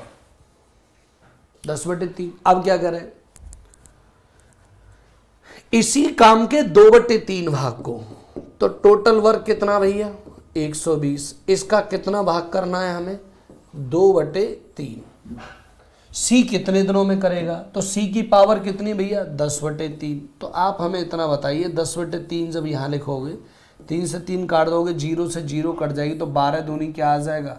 10/3। अब क्या करें? इसी काम के 2/3 भाग को, तो टोटल वर्क कितना भैया? 120। इसका कितना भाग करना है हमें? 2/3। सी कितने दिनों में करेगा? तो सी की पावर कितनी भैया? 10/3। तो आप हमें इतना बताइए, 10/3 जब यहाँ लिखोगे, 3 से 3 काट दोगे, 0 से 0 कट जाएगी, तो 12 दूनी क्या आ जाएगा?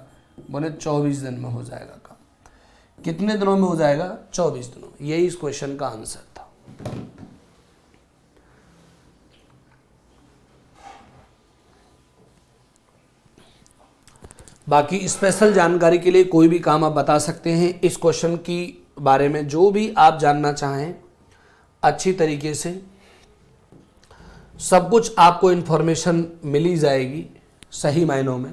बोले 24 दिन में हो जाएगा काम। कितने दिनों में हो जाएगा? 24 दिनों। यही इस क्वेश्चन का आंसर था। बाकी स्पेशल जानकारी के लिए कोई भी काम आप बता सकते हैं। इस क्वेश्चन की बारे में जो भी आप जानना चाहें अच्छी तरीके से सब कुछ आपको इन्फॉर्मेशन मिली जाएगी सही मायनों में।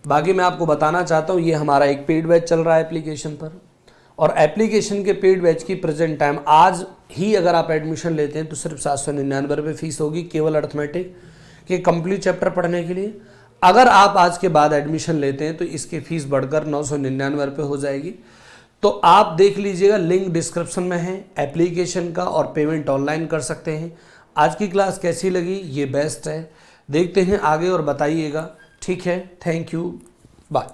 बाकी मैं आपको बताना चाहता हूँ, ये हमारा एक पेड बैच चल रहा है एप्लीकेशन पर, और एप्लीकेशन के पेड बैच की प्रेजेंट टाइम आज ही अगर आप एडमिशन लेते हैं तो सिर्फ 799 रुपये फीस होगी, केवल अर्थमेटिक के कंप्लीट चैप्टर पढ़ने के लिए। अगर आप आज के बाद एडमिशन लेते हैं तो इसकी फ़ीस बढ़कर 999 रुपये हो जाएगी। तो आप देख लीजिएगा, लिंक डिस्क्रिप्शन में है एप्लीकेशन का, और पेमेंट ऑनलाइन कर सकते हैं। आज की क्लास कैसी लगी? ये बेस्ट है। देखते हैं आगे और बताइएगा। ठीक है, थैंक यू, बाय।